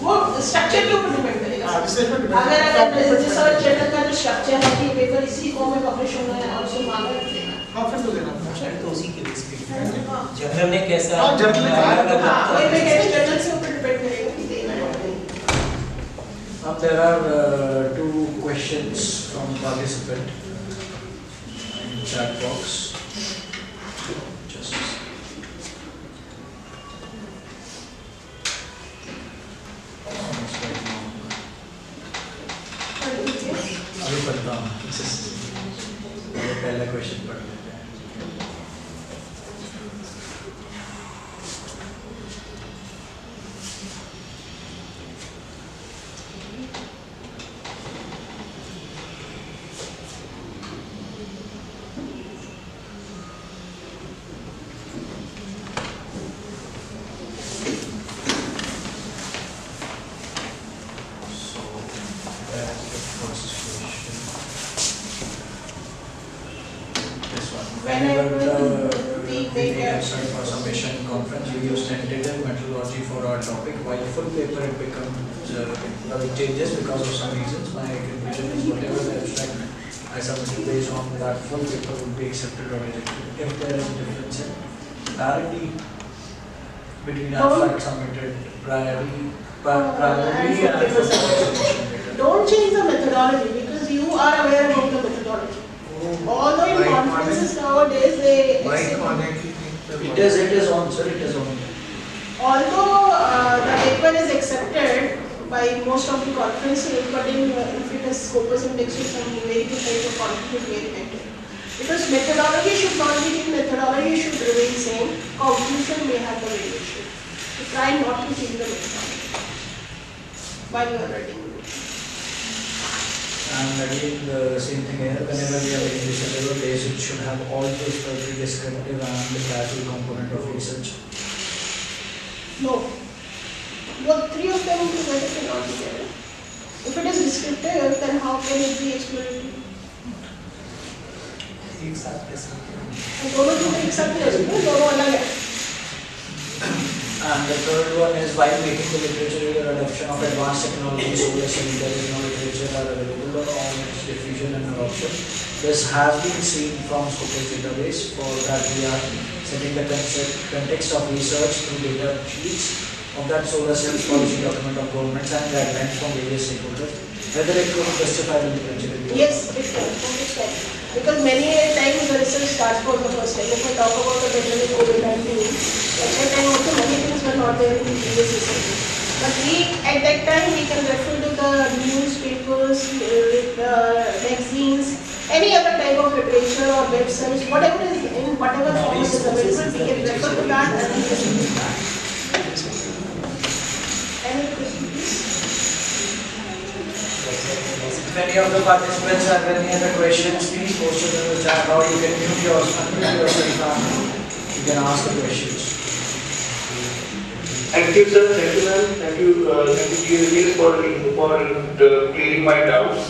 वो structure के ऊपर depend करेगा. Discussion depend. अगर research journal का जो structure है कि paper इसी form में publish होना है और उसको मांगा देना. हाँ फिर तो देना. शायद तो उसी के बेस पे जर्नल ने कैसा हाँ, जर्नल ने कहा वही मैं कहती जर्नल से ऊपर डिपेंड करेगा कि देना है. There are two questions from participant in chat box. Just अभी पढ़ता हूँ. पहला क्वेश्चन पढ़ लेते हैं. Changes because of some reasons. My conclusion is whatever the abstract I submitted based on that full paper would be accepted or rejected. If there is a difference in priority between abstract submitted priority and full submission later. Don't change the methodology because you are aware about the methodology. It is on, sir, it is on. Although the paper is accepted by most of the conferences, but if it has Scopus index with some very good type of conflict, very better. Because methodology should not be the methodology should remain same. Conclusion may have a variation. So try not to change the methodology while you are writing. And again, the same thing here, whenever we are making this endeavor base, it should have all those the descriptive and the casual component of research. No. Well, three of them together cannot be there. If it is descriptive, then how can it be explorative? दोनों जो एक साथ नहीं रखते, दोनों अलग है. And the third one is while making the literature, adoption of advanced technology, solar cell intelligent literature are available on its diffusion and adoption. This has been seen from Scopus database for that we are setting the context of research through data sheets of that solar cells policy document of governments and guidelines from various stakeholders. Whether it could justify the literature review. Yes, it can. Because many times the research starts for the first time. If I talk about the pandemic COVID-19, at that time also many things were not there in the previous research. But at that time we can refer to the newspapers, magazines, any other type of literature or websites, whatever is in whatever form is available, we can refer to that and we can use that. Any question, please? If any of the participants have any other questions, please post it in the chat or you can unmute yourself and you can ask the questions. Thank you, sir. Thank you, ma'am. Thank you, GSDs for clearing my doubts.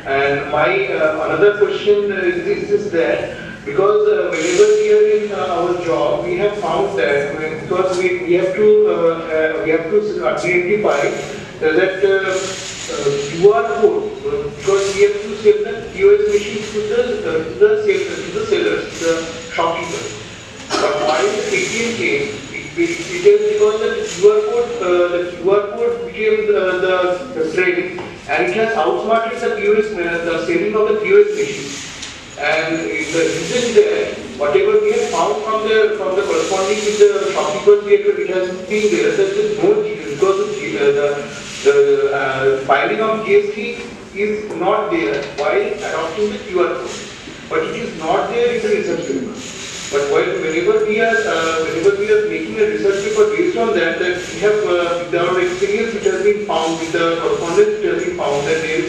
And my another question is that because whenever we are in our job, we have found that because we have to identify that QR code because we have to sell the POS machine to the sellers, the shopkeepers. But while the ATM came, it is because the QR code became the trend, and it has outsmarted the POS, the selling of the POS machine. And the reason that whatever we have found from the corresponding with the shopkeepers, it has been there. There is no because the filing of GST is not there while adopting the QR code, but it is not there in the research paper. But whenever we are making a research paper based on that we have with our experience, it has been found with the correspondence, it has been found that there is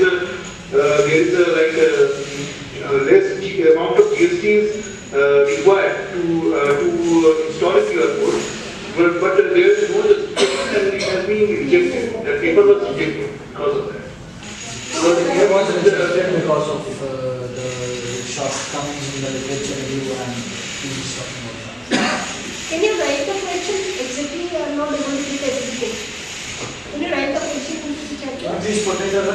less amount of GST is required to install a QR code. But there is no justification and it has been rejected. The paper was rejected because of that. It was rejected because of the shortcomings in the literature review and things talking about that. Can you write the question exactly? I am not able to get everything. Can you write the question into the chat? Please put it in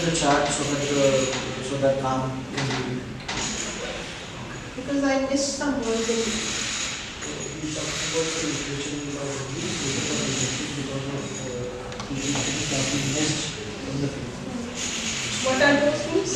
the chat so that now can read it. Because I missed some words in what are those things?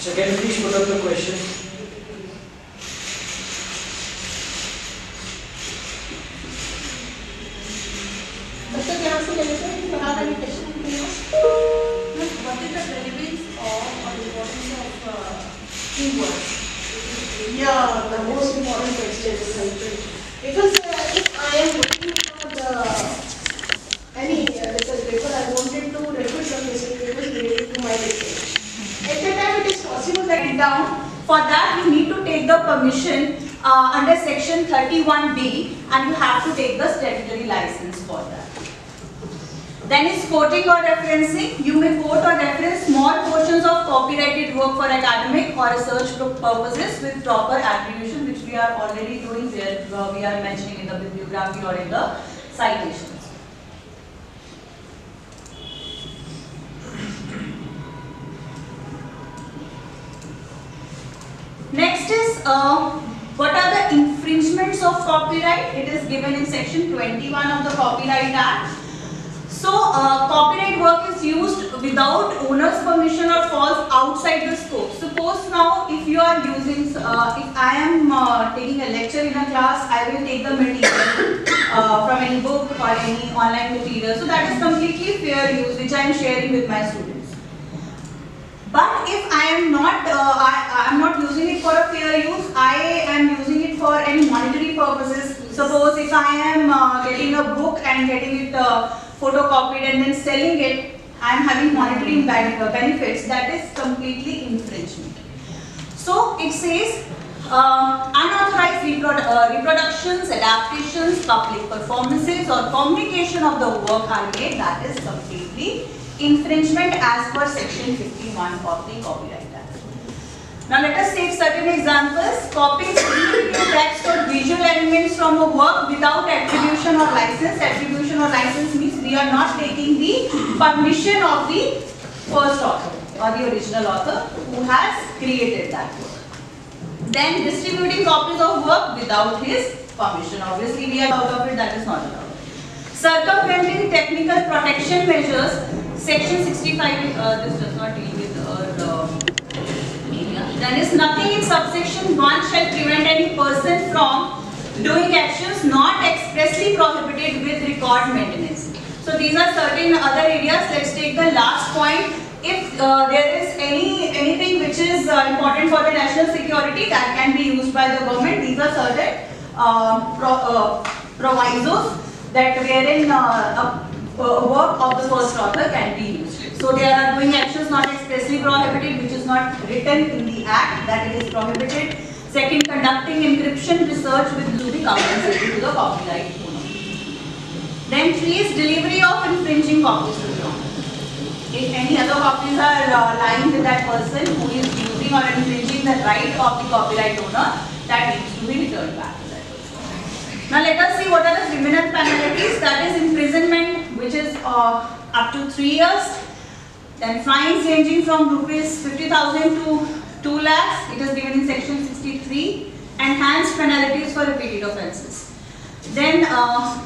So can you please put up the question? Dr. Gyansi, if you have any question, you can ask. What is the relevance or importance of teamwork? Yeah, the most important question is because if I am looking for any research paper, I wanted to refer some research papers related to my research. At that time, it is possible that it down. For that, you need to take the permission under section 31B, and you have to take the statutory license for that. Then is quoting or referencing. You may quote or reference small portions of copyrighted work for academic or research purposes with proper attribution, which we are already doing where we are mentioning in the bibliography or in the citations. Next is what are the infringements of copyright? It is given in section 21 of the Copyright Act. So, copyright work is used without owner's permission or falls outside the scope. Suppose now if you are using, if I am taking a lecture in a class, I will take the material from any book or any online material. So that is completely fair use, which I am sharing with my students. But if I am not, I am not using it for a fair use, I am using it for any monetary purposes. Suppose if I am getting a book and getting it photocopied and then selling it, I am having monetary benefits, that is completely infringement. So it says unauthorized reproductions, adaptations, public performances or communication of the work are made, that is completely infringement as per section 51 of the Copyright Act. Now let us take certain examples. Copying significant text or visual elements from a work without attribution or license. Attribution or license means we are not taking the permission of the first author or the original author who has created that work. Then distributing copies of work without his permission. Obviously we are out of it, that is not allowed. Circumventing technical protection measures. Section 65, this does not deal with media. Then is nothing in subsection 1 shall prevent any person from doing actions not expressly prohibited with record maintenance. So these are certain other areas. Let's take the last point. If there is anything which is important for the national security that can be used by the government, these are certain provisos that wherein work of the first author can be used. So they are doing actions not expressly prohibited, which is not written in the act, that it is prohibited. Second, conducting encryption research with to be compensated to the copyright owner. Then 3 is delivery of infringing copies to the owner. If any other copies are lying with that person who is using or infringing the right of the copyright owner, that needs to be returned back to that person. Now let us see what are the criminal penalties. That is imprisonment, which is up to 3 years. Then fines ranging from rupees 50,000 to 2 lakhs. It is given in section 63. Enhanced penalties for repeated offences. Then now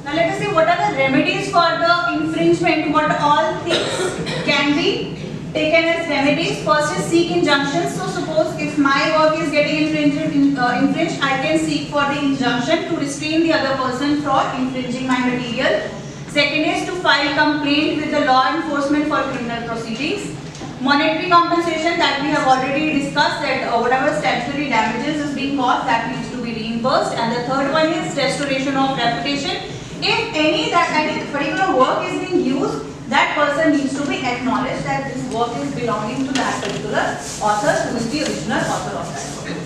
let us see what are the remedies for the infringement. What all things can be taken as remedies. First is seek injunctions. So suppose if my work is getting infringed, I can seek for the injunction to restrain the other person from infringing my material. Second is to file complaint with the law enforcement for criminal proceedings. Monetary compensation, that we have already discussed, that whatever statutory damages is being caused, that needs to be reimbursed. And the third one is restoration of reputation. If any particular work is being used, that person needs to be acknowledged that this work is belonging to that particular author who is the original author of that work.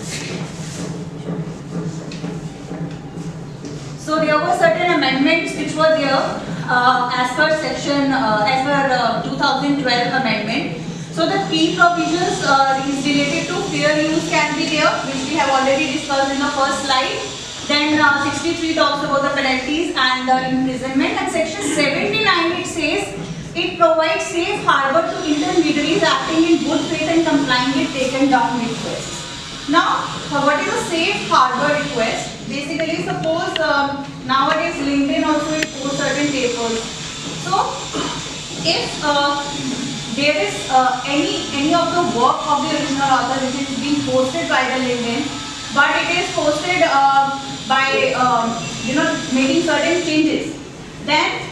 So there were certain amendments which were there as per section, as per 2012 amendment. So the key provisions is related to fair use can be there, which we have already discussed in the first slide. Then 63 talks about the penalties and the imprisonment, and section 79 it says it provides safe harbor to intermediaries acting in good faith and complying with taken down requests. Now, what is a safe harbor request? Basically, suppose nowadays LinkedIn also it posts certain papers. So, if there is any of the work of the original author which is being posted by the LinkedIn, but it is posted by making certain changes, then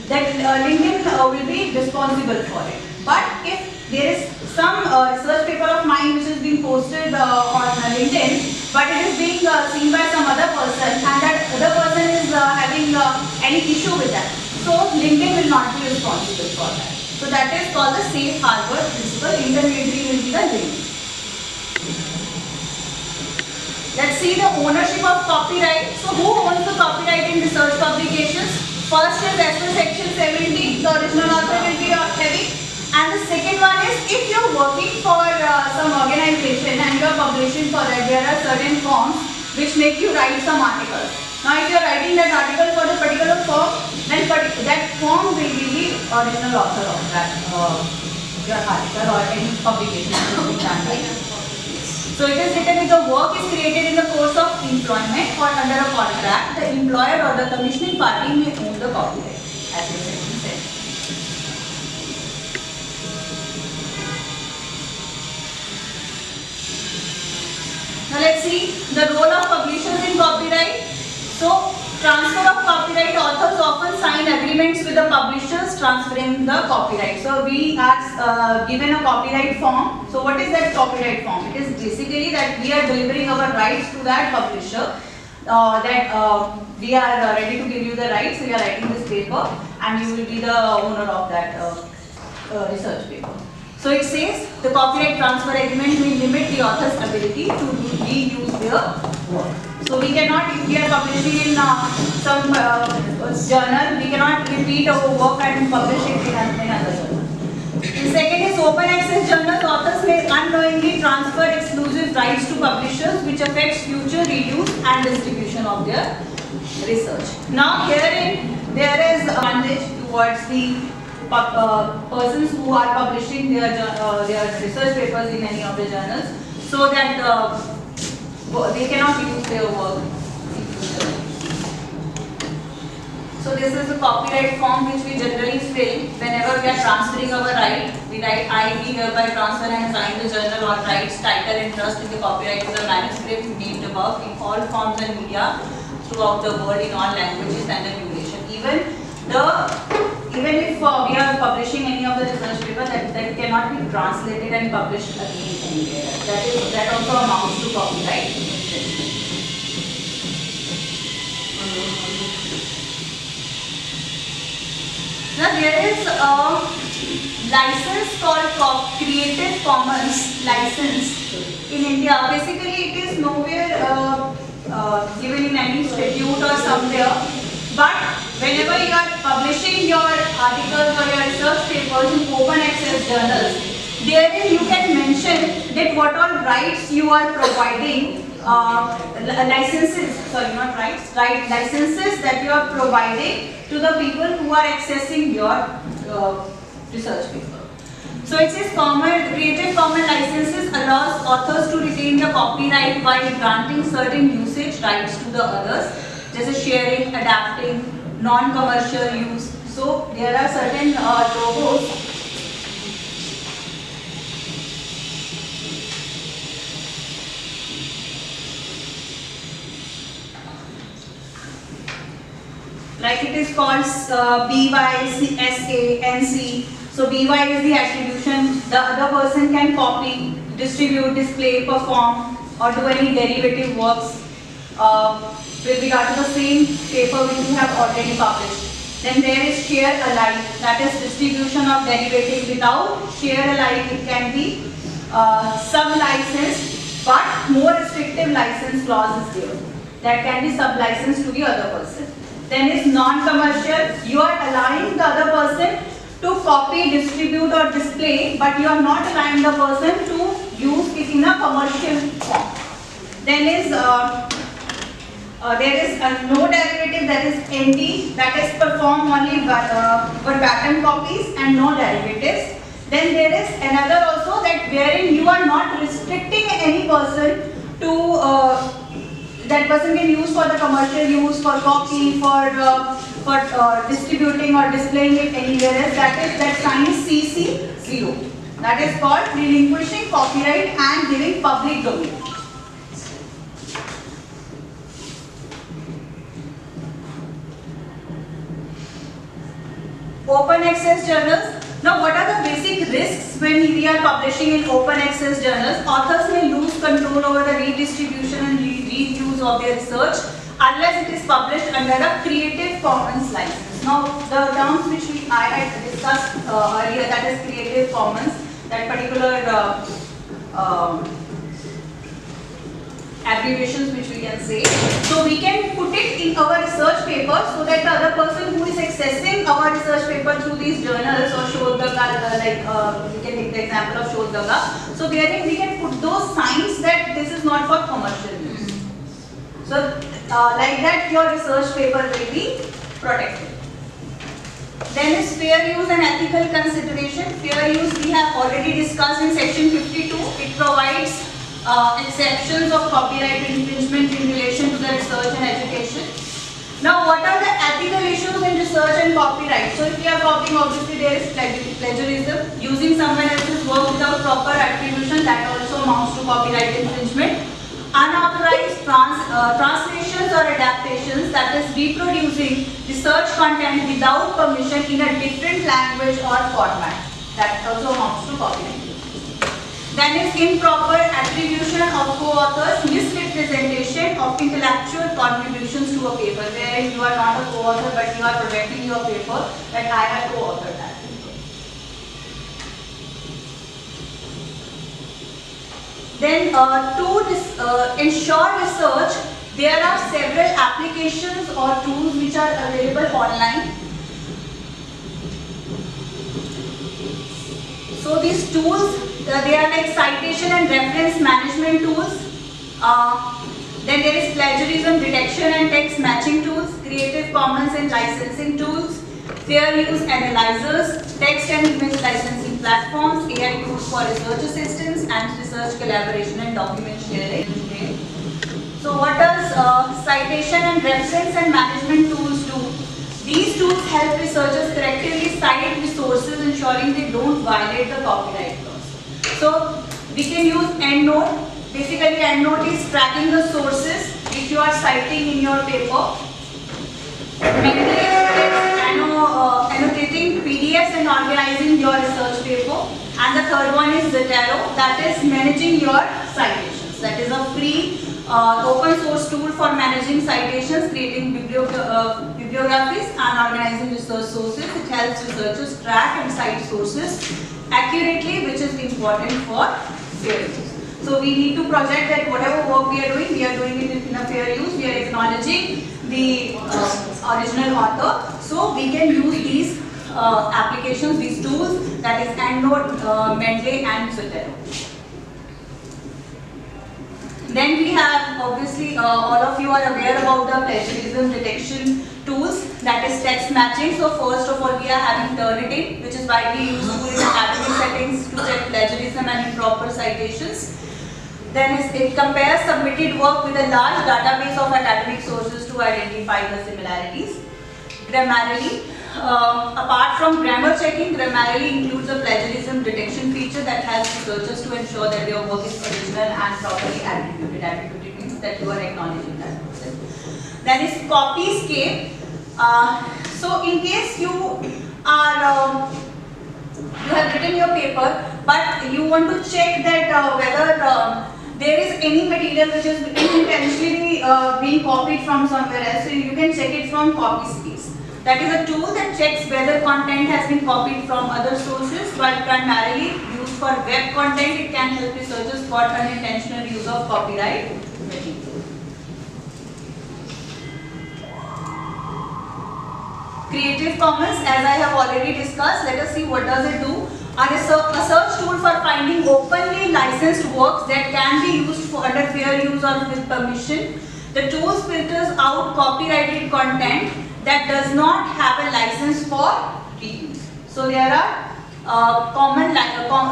that LinkedIn will be responsible for it. But if there is some research paper of mine which is being posted on LinkedIn, but it is being seen by some other person, and that other person is having any issue with that, so LinkedIn will not be responsible for that. So that is called the safe harbor principle. Intermediary will be the LinkedIn. Let's see the ownership of copyright. So who owns the copyright in research publications? First is as per section 70, the original author will be having. And the second one is if you're working for some organization and you're publishing for that, there are certain forms which make you write some articles. Now if you're writing that article for the particular form, then that form will be the original author of that your article or any publication that is being done by you. So it is written if the work is created in the course of employment or under a contract, the employer or the commissioning party may own the copyright, as the section said. Now let's see the role of publishers in copyright. So transfer of copyright, authors often sign agreements with the publishers transferring the copyright. So we are given a copyright form. So what is that copyright form? It is basically that we are delivering our rights to that publisher. We are ready to give you the rights. We are writing this paper, and you will be the owner of that research paper. So it says the copyright transfer agreement will limit the author's ability to reuse their work. So we cannot, if we are publishing in some journal, we cannot repeat our work and publish it in another journal. The second is open access journals. Authors may unknowingly transfer exclusive rights to publishers, which affects future reuse and distribution of their research. Now herein there is advantage towards the persons who are publishing their research papers in any of the journals, so that they cannot use their work in future. So this is the copyright form which we generally fill whenever we are transferring our right. We write I hereby transfer and assign the journal or rights, title and trust in the copyright to the manuscript named above in all forms and media throughout the world in all languages and the duration. Even if we are publishing any of the research paper, that cannot be translated and published again anywhere. That also amounts to copyright infringement. Now there is a license called Creative Commons license in India. Basically, it is nowhere given in any statute or somewhere. But whenever you are publishing your articles or your research papers in open access journals, therein you can mention that what all rights you are providing, licenses that you are providing to the people who are accessing your research paper. So it says Creative Commons licenses allows authors to retain the copyright while granting certain usage rights to the others, just as sharing, adapting, non-commercial use. So there are certain logos like it is called BY-SA-NC. So BY is the attribution. The other person can copy, distribute, display, perform, or do any derivative works with regard to the same paper which you have already published. Then there is share alike, that is distribution of derivative. Without share alike, it can be sub-licensed, but more restrictive license clause is there. That can be sub-licensed to the other person. Then is non-commercial. You are allowing the other person to copy, distribute or display, but you are not allowing the person to use it in a commercial form. Then is there is no derivative, that is ND, that is perform only verbatim copies and no derivatives. Then there is another also, that wherein you are not restricting any person to that person can use for the commercial use, for copy, for distributing or displaying it anywhere else. That sign is CC0. That is called relinquishing copyright and giving public domain. Open access journals. Now, what are the basic risks when we are publishing in open access journals? Authors may lose control over the redistribution and reuse of their research unless it is published under a Creative Commons license. Now, the terms which I had discussed earlier, that is Creative Commons, that particular abbreviations which we can say. So we can put it in our research paper so that the other person who is accessing our research paper through these journals or Shodhgaga, we can take the example of Shodhgaga. So wherein we can put those signs that this is not for commercial use. So like that your research paper will be protected. Then is fair use and ethical consideration. Fair use we have already discussed in section 52. It provides exceptions of copyright infringement in relation to the research and education. Now what are the ethical issues in research and copyright? So if we are copying, obviously there is plagiarism. Using someone else's work without proper attribution, that also amounts to copyright infringement. Unauthorized translations or adaptations, that is reproducing research content without permission in a different language or format, that also amounts to copyright. Then is improper attribution of co-authors, misrepresentation of intellectual contributions to a paper, wherein you are not a co-author but you are projecting your paper that I have co-authored that. Then to ensure research, there are several applications or tools which are available online. So these tools, they are like citation and reference management tools. Then there is plagiarism detection and text matching tools, Creative Commons and licensing tools, fair use analyzers, text and image licensing platforms, AI tools for research assistance and research collaboration and document sharing. So what does citation and reference and management tools do? These tools help researchers correctly cite resources, ensuring they don't violate the copyright laws. So we can use EndNote. Basically, EndNote is tracking the sources which you are citing in your paper. Annotating PDFs and organizing your research paper. And the third one is Zotero, that is managing your citations. That is a free open source tool for managing citations, creating bibliographies and organizing research sources. It helps researchers track and cite sources accurately, which is important for fair use. So we need to project that whatever work we are doing it in a fair use. We are acknowledging the original author. So we can use these applications, these tools, that is EndNote, Mendeley and Zotero. Then we have, obviously, all of you are aware about the plagiarism detection tools, that is text matching. So first of all, we are having Turnitin, which is widely useful in academic settings to check plagiarism and improper citations. Then it compares submitted work with a large database of academic sources to identify the similarities. Grammarly, apart from grammar checking, Grammarly includes a plagiarism detection feature that helps researchers to ensure that their work is original and properly attributed. Attributed means that you are acknowledging that process. Then is Copyscape. So in case you are you have written your paper, but you want to check that whether there is any material which is intentionally being copied from somewhere else, so you can check it from Copyspace. That is a tool that checks whether content has been copied from other sources, but primarily used for web content. It can help researchers spot unintentional use of copyright material. Creative Commons, as I have already discussed, let us see what does it do. A search tool for finding openly licensed works that can be used for under fair use or with permission. The tool filters out copyrighted content that does not have a license for reuse. So there are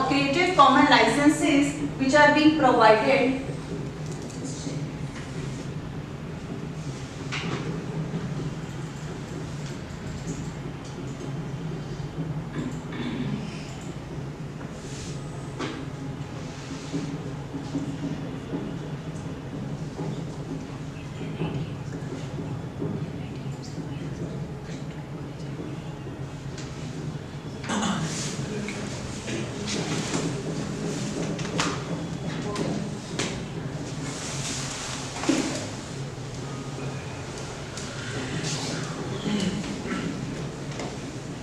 Creative Commons licenses which are being provided.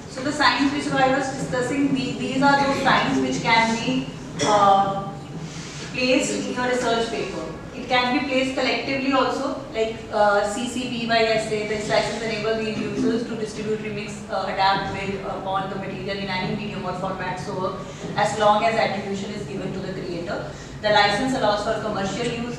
So the signs which I was discussing, these are those signs which can be placed in your research paper. it can be placed collectively also, like CC BY SA. This license enable the users to distribute, remix, adapt, build upon the material in any medium or format so as long as attribution is given to the creator. The license allows for commercial use.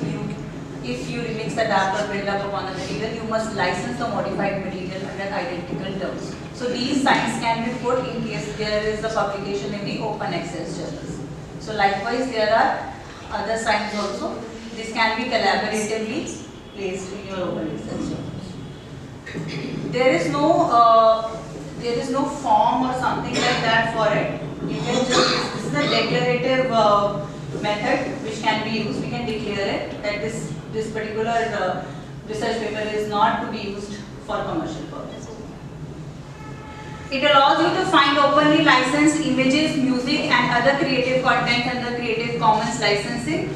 If you remix, adapt or build up upon the material, you must license the modified material under identical terms. So these signs can be put in case there is a publication in the open access journals. So likewise there are other signs also. This can be collaboratively placed in your open access journals. There is no form or something like that for it. You can just, this is a declarative method which can be used. We can declare it that this particular research paper is not to be used for commercial purpose. It allows you to find openly licensed images, music and other creative content under Creative Commons licenses,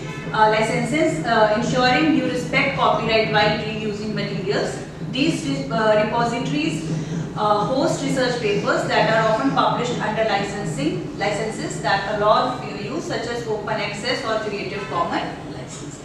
ensuring you respect copyright while reusing materials. These repositories host research papers that are often published under licenses that allow fair use such as open access or Creative Commons licenses.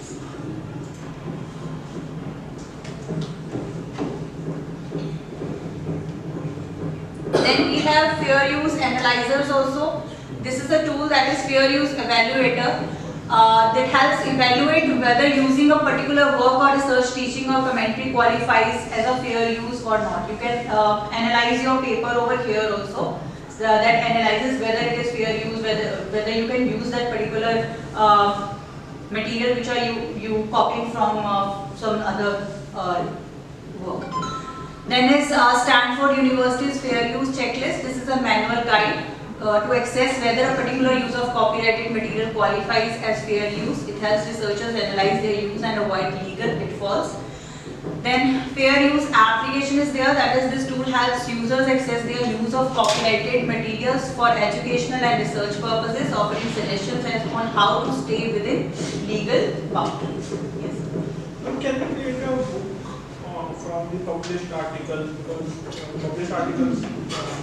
Then we have fair use analyzers also. This is a tool that is fair use evaluator that helps evaluate whether using a particular work or research, teaching or commentary qualifies as a fair use or not. You can analyze your paper over here also. That analyzes whether it is fair use, whether you can use that particular material which are you copying from some other work. Then is Stanford University's fair use checklist. This is a manual guide to assess whether a particular use of copyrighted material qualifies as fair use. It helps researchers analyze their use and avoid legal pitfalls. Then fair use application is there, that is this tool helps users access their use of copyrighted materials for educational and research purposes, offering suggestions on how to stay within legal boundaries. Yes. Can we create a book from the published article, because published articles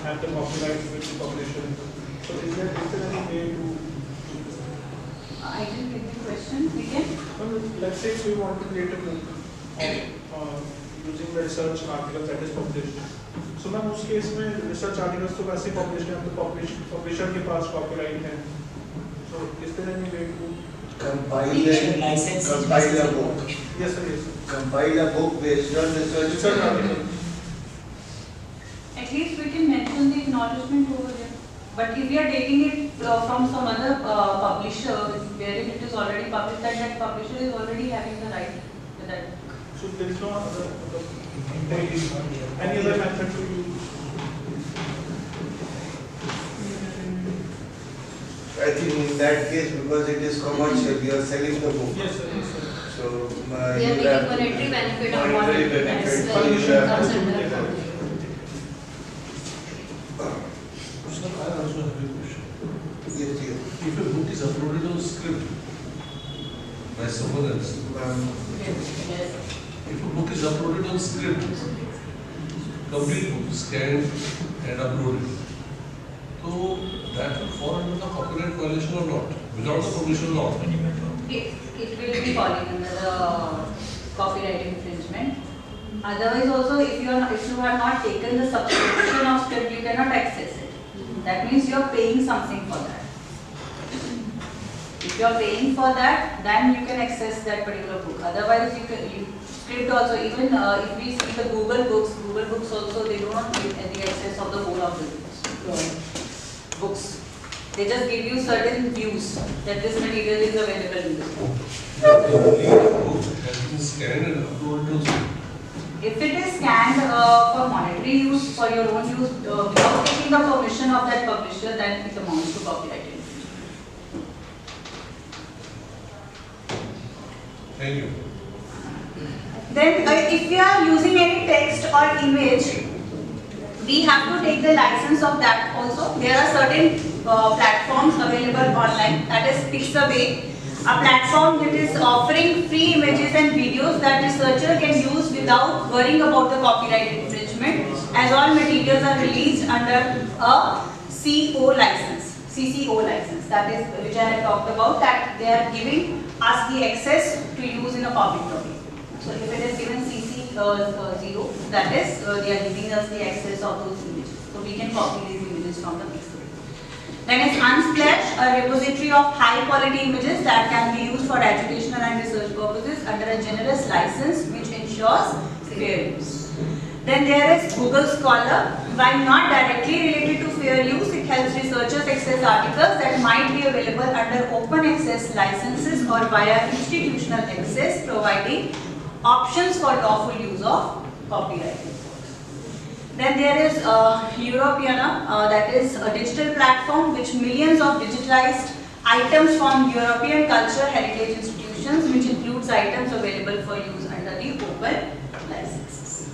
have the copyright with the publisher. So is there any way to? I didn't get the question again. Let's say if we want to create a book using the research articles that is published. So ma'am उस case में research articles तो वैसे published हैं, तो publisher के पास copyright है. So is there any way to compile a book? Yes sir, yes sir. Compile a book based on research article. At least we can mention the acknowledgement over there. But if we are taking it from some other publisher, wherein it is already published, that publisher is already having the right to that. So there is no other any other method to use? I think in that case, because it is commercial, you are selling the book. Yes sir, yes sir. So We are making monetary benefit on what monetary it benefit. is. So you should have Comes to under do that. Sir, I also have a question. Yes, yes. If a book is uploaded on script by someone else, Yes. if a book is uploaded on script, complete book, scanned and uploaded, so that will fall under the copyright violation or not, without the permission law. It will be falling under the copyright infringement. Otherwise also if you have not taken the subscription of script, you cannot access it. That means you are paying something for that. If you are paying for that, then you can access that particular book. Otherwise script also, even if we see the Google Books also, they do not give any access of the whole of the books. They just give you certain views that this material is available in this book. The book has been scanned and uploaded on script. If it is scanned for monetary use, for your own use, without taking the permission of that publisher, then it amounts to copyright infringement. Thank you. Then if we are using any text or image, we have to take the license of that also. There are certain platforms available online, that is Pixabay, a platform that is offering free images and videos that researcher can use without worrying about the copyright infringement, as all materials are released under a CCO license, that is which I have talked about, that they are giving as the access to use in a public domain. So if it is given CC0, that is, they are giving us the access of those images. So we can copy these images from the pixel. Then is Unsplash, a repository of high quality images that can be used for educational and research purposes under a generous license which ensures fair use. Then there is Google Scholar. While not directly related to fair use, it helps researchers access articles that might be available under open access licenses or via institutional access, providing options for lawful use of copyright. Then there is Europeana, that is a digital platform which millions of digitalized items from European culture heritage institutions, which includes items available for use under the open licenses.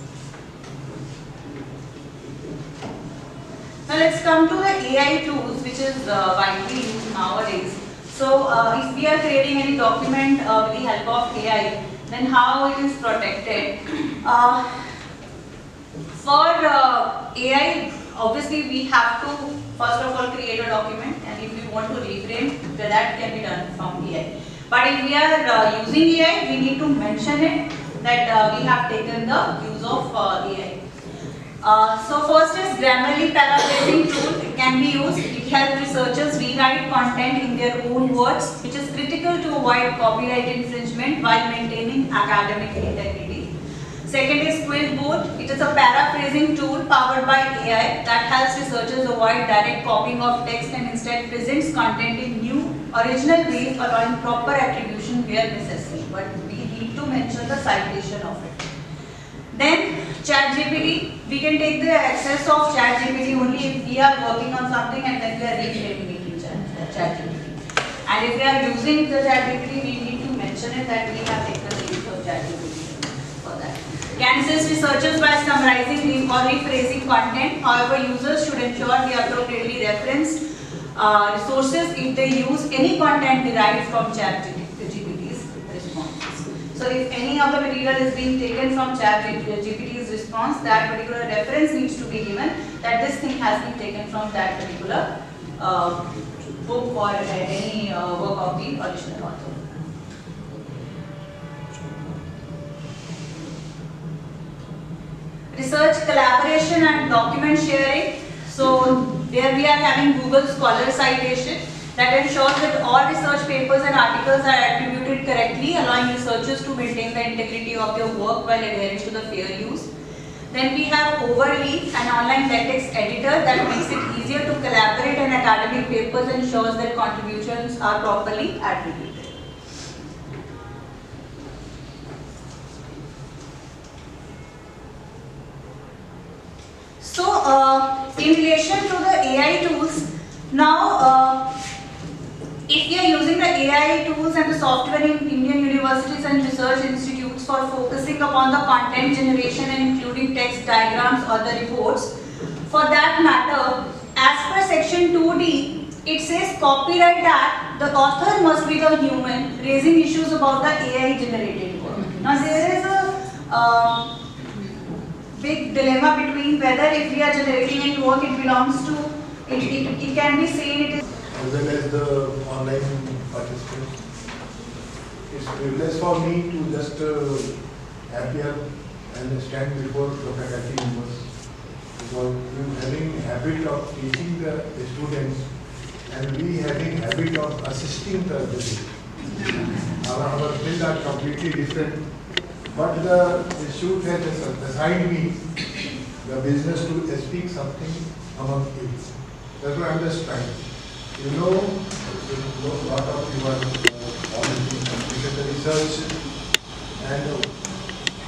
Now let's come to the AI tools which is widely used nowadays. So if we are creating any document with the help of AI, then how it is protected? For AI, obviously we have to first of all create a document, and if we want to reframe, that can be done from AI. But if we are using AI, we need to mention it that we have taken the use of AI. So first is Grammarly paraphrasing tool. It can be used. It helps researchers rewrite content in their own words, which is critical to avoid copyright infringement while maintaining academic integrity. Second is Quillbot. It is a paraphrasing tool powered by AI that helps researchers avoid direct copying of text and instead presents content in new, original ways, allowing proper attribution where necessary. But we need to mention the citation of it. Then ChatGPT. We can take the access of ChatGPT only if we are working on something and then we are reframing it in ChatGPT. And if we are using the ChatGPT, we need to mention it that we have taken the use of ChatGPT for that. Can assist researchers by summarizing or rephrasing content. However, users should ensure they appropriately reference resources if they use any content derived from ChatGPT's responses. So if any of the material is being taken from ChatGPT's response, that particular reference needs to be given that this thing has been taken from that particular book or any work of the original author. Research collaboration and document sharing. So there we are having Google Scholar citation that ensures that all research papers and articles are attributed correctly, allowing researchers to maintain the integrity of their work while adhering to the fair use. Then we have Overleaf, an online LaTeX editor that makes it easier to collaborate on academic papers and ensures that contributions are properly attributed. So, in relation to the AI tools, now if we are using the AI tools and the software in Indian universities and research institutes for focusing upon the content generation and including text, diagrams or the reports, for that matter, as per section 2D, it says Copyright Act, the author must be the human, raising issues about the AI generated work. Now there is a big dilemma between whether if we are generating any work, it belongs to, it can be seen it is as well as the online participants. It's privilege for me to just appear and stand before the faculty members, because we are having habit of teaching the students and we having habit of assisting the students. Our fields are completely different, but the institute has assigned me the business to speak something among you. That's why I'm just trying. You know, a lot of you are completed the research and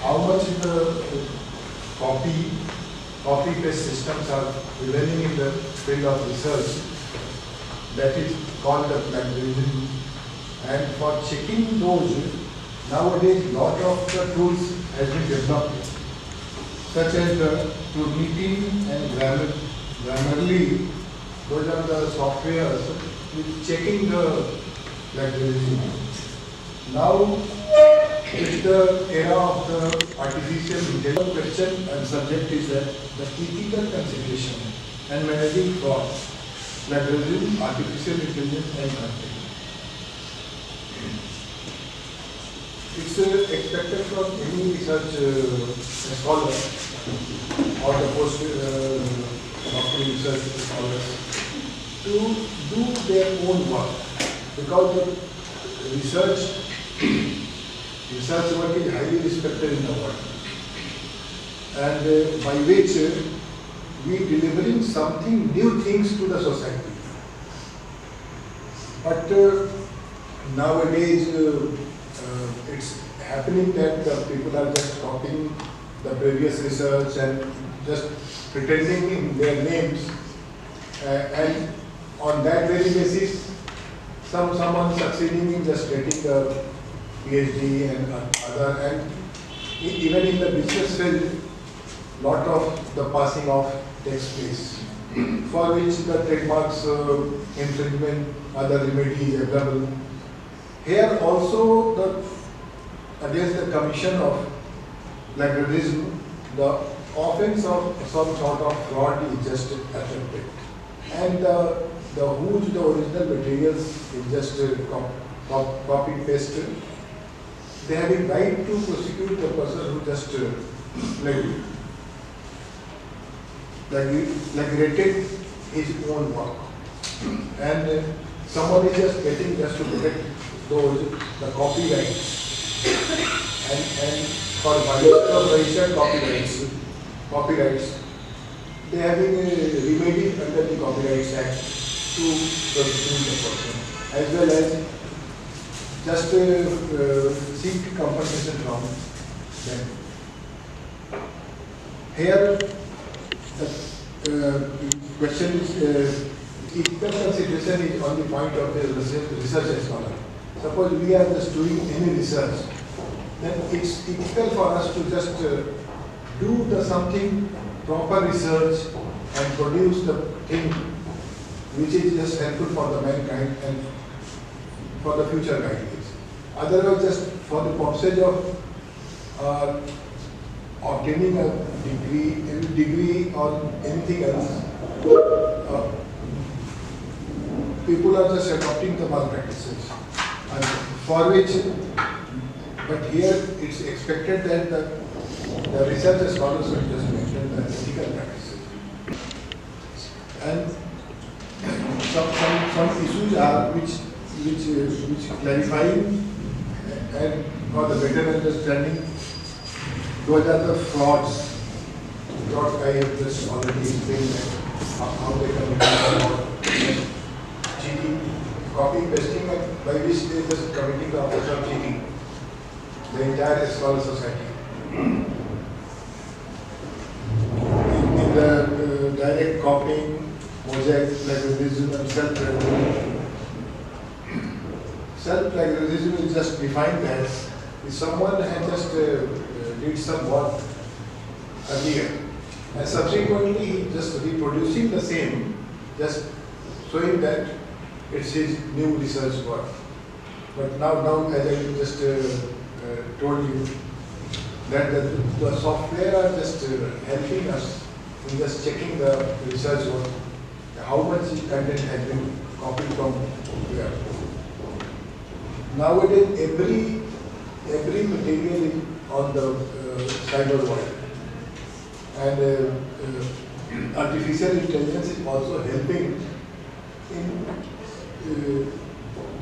how much the copy-paste systems are prevailing in the field of research. That is called the plagiarism. And for checking those, nowadays lot of the tools has been developed, such as the Turnitin and Grammarly. Those are the softwares which checking the plagiarism. Now, it's the era of the artificial intelligence. Question and subject is that the ethical consideration and managing fraud, plagiarism, artificial intelligence and content. it's expected from any research scholar or the post doctoral research scholars to do their own work, because the research work is highly respected in the world, and by which we delivering something new things to the society. But nowadays it's happening that the people are just copying the previous research and just pretending in their names, and on that very basis someone succeeding in just getting the PhD and other, and even in the business field lot of the passing off takes place, for which the trademarks infringement, other remedy is available. Here also against the commission of plagiarism, the offense of some sort of fraud is just attempted, and the whose the original materials is just copy paste. They have a right to prosecute the person who just rated his own work, and someone is just getting just to protect the copyright, and for violation of registered copyrights, they are having a remedy under the Copyrights Act to prosecute the person, as well as just seek compensation from them. Here the question is, ethical consideration is on the point of the research scholar. Suppose we are just doing any research, then it's ethical for us to just do the something proper research and produce the thing which is just helpful for the mankind and for the future guidance. Otherwise, just for the purpose of obtaining a degree or anything else, people are just adopting the malpractices, and for which, but here it's expected that the research scholars will just mention the ethical practices, and some issues are which clarifying and for the better understanding. Those are the frauds. What I have just already explained, how they commit cheating, copy pasting, by which they just committing the offense of cheating the entire scholar society. In the direct copying, mosaic plagiarism and self-plagiarism. Self-plagiarism is just defined as if someone had just did some work earlier and subsequently just reproducing the same, just showing that it's his new research work. But now as I just told you, that the software are just helping us in just checking the research work, how much content has been copied from where. Nowadays, every material is on the cyber world, and artificial intelligence is also helping in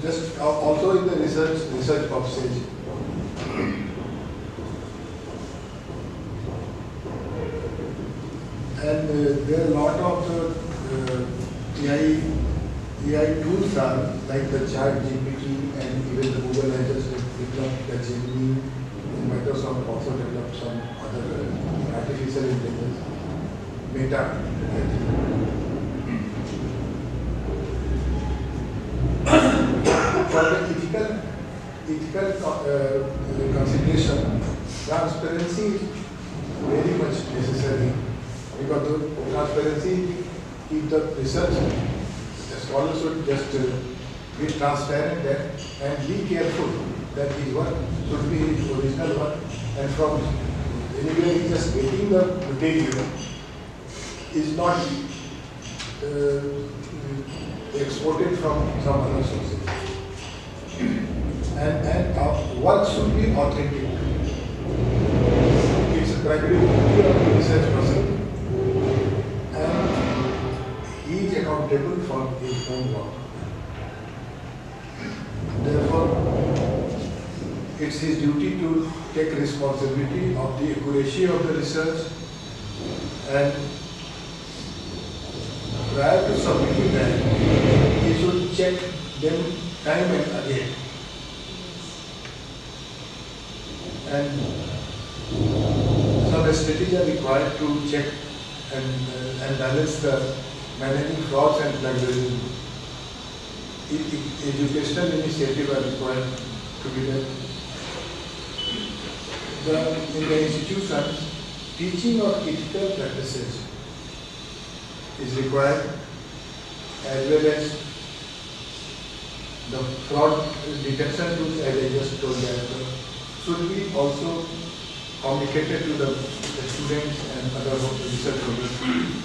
just also in the research purposes. And there are a lot of AI tools are like the ChatGPT, and even the Google has just developed the Gemini, and Microsoft also developed some other artificial intelligence, Meta. For the ethical consideration, transparency is very much necessary, because the transparency in the research, the scholars should just be transparent there and be careful that his work should be his original work, and from anywhere he just getting the material is not exported from some other sources. and work should be authentic. It's a primary duty of the research person, and he is accountable for his own work. Therefore, it's his duty to take responsibility of the accuracy of the research, and prior to submitting that, he should check them time and again. And some strategies are required to check and balance the managing frauds and plagiarism. Educational initiatives are required to be done. In the institutions, teaching of ethical practices is required, as well as the fraud detection tools, as I just told that, should be also communicated to the students and other research holders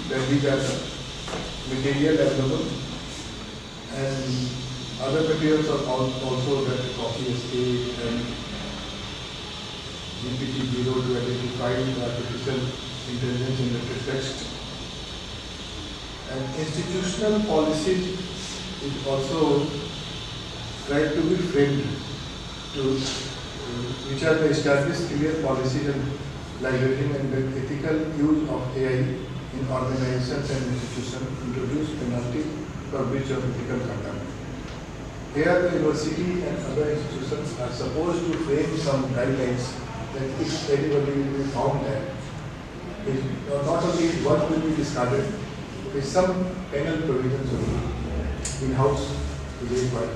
that these are the material available, and other materials are also that copy escape and GPT-0 to identify the artificial intelligence in the text. And institutional policies is also tried to be framed to which are the established clear policies and library and the ethical use of AI in organizations and institutions, introduce penalty for breach of ethical conduct. Here the university and other institutions are supposed to frame some guidelines that if anybody will be found that not only work will be discarded, with some penal provisions of in-house to be required.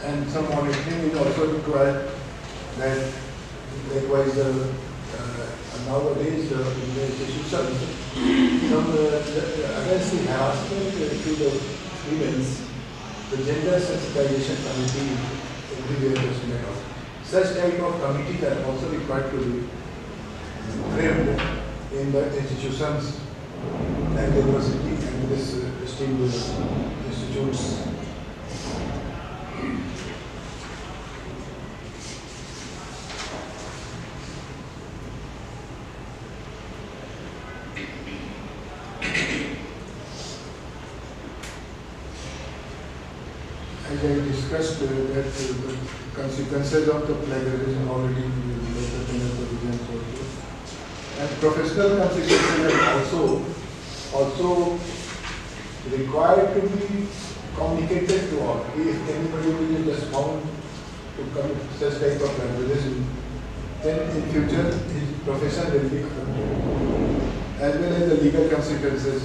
And some monitoring is also required. That likewise, nowadays in the institutions, some against the harassment to the students, the gender sensitization committee everywhere was made out. Such type of committees are also required to be framed in the institutions and the university and this esteemed institutes. As I discussed that the consequences of the plagiarism already the penal provisions also. And professional consequences are also required to be communicated to all. If anybody will just found to commit such type of plagiarism, then in future his profession will be affected. As well as the legal consequences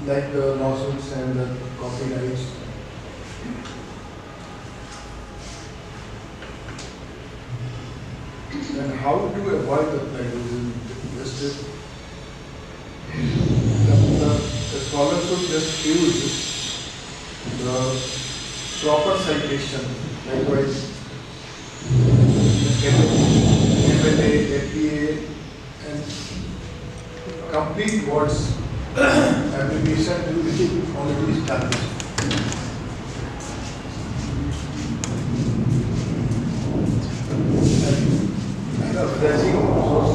like the lawsuits and the copyrights. And how to avoid the plagiarism? Just the scholar should just use the proper citation, likewise MLA, FPA, and complete words abbreviation to be already established. And the phrasing source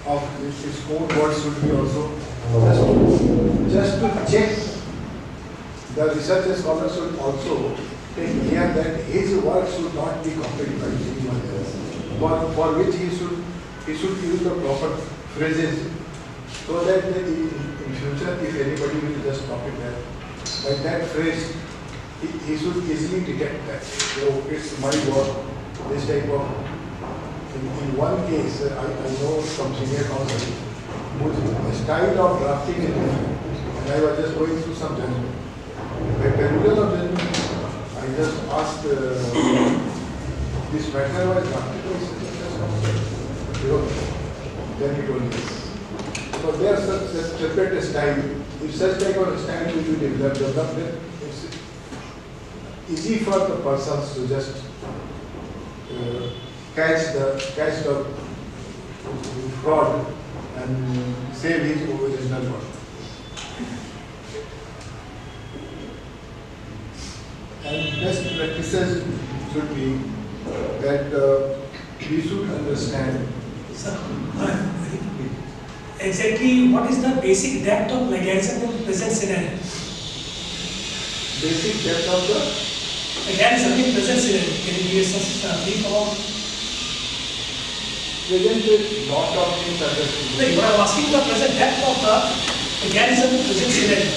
of this code words should be also just to check. The researcher scholar should also take care that his work should not be copied by anyone else, for which he should use the proper phrases, so that in future if anybody will just copy that, by that phrase, he should easily detect that. So it's my work, this type of. In one case, I know some senior counsel whose style of drafting is different, and I was just going through some judgment. By tribunal of judgment, I just asked this matter was drafted by senior counsel. Then he told me. So there are such separate style. If such type of style will be developed, then it's easy for the persons to just catch the fraud and save his original work. And best practices should be that we should understand. Sir, exactly what is the basic depth of plagiarism in the present scenario? Basic depth of the Plagiarism in present scenario. Can you give us a brief about? present lot of things No, what I'm asking the present depth of the plagiarism in present scenario.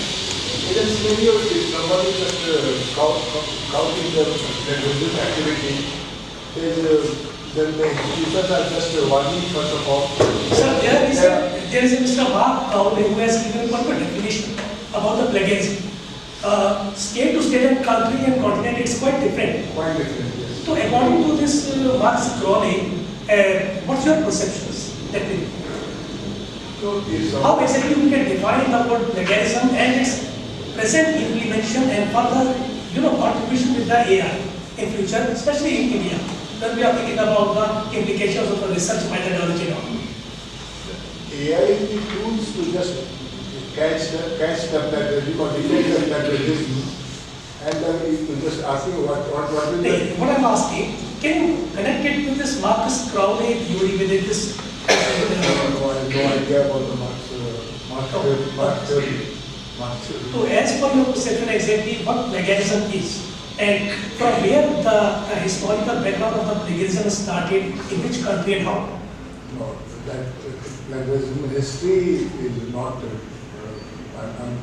In a scenario, if somebody just counting the business activity, then the institutions are just warning first of all. Sir, there is a Mr. Mark Cowley who has given one definition about the plagiarism. State to state and country and continent, it's quite different. Quite different, yes. So according to this Mark Cowley, what's your perceptions? So if How exactly we can define the word plagiarism and its present implementation and further, contribution with the AI in future, especially in India, when we are thinking about the implications of the research methodology now. AI is the tools to just catch the plagiarism or detect the plagiarism, and then you just asking what will the What I'm asking, can you connect it with this Marcus Crowley theory with this? I have no idea about the Mark theory. So as per your perception exactly what plagiarism is and from where the historical background of the plagiarism started, in which country and how? No, that plagiarism history is not. I'm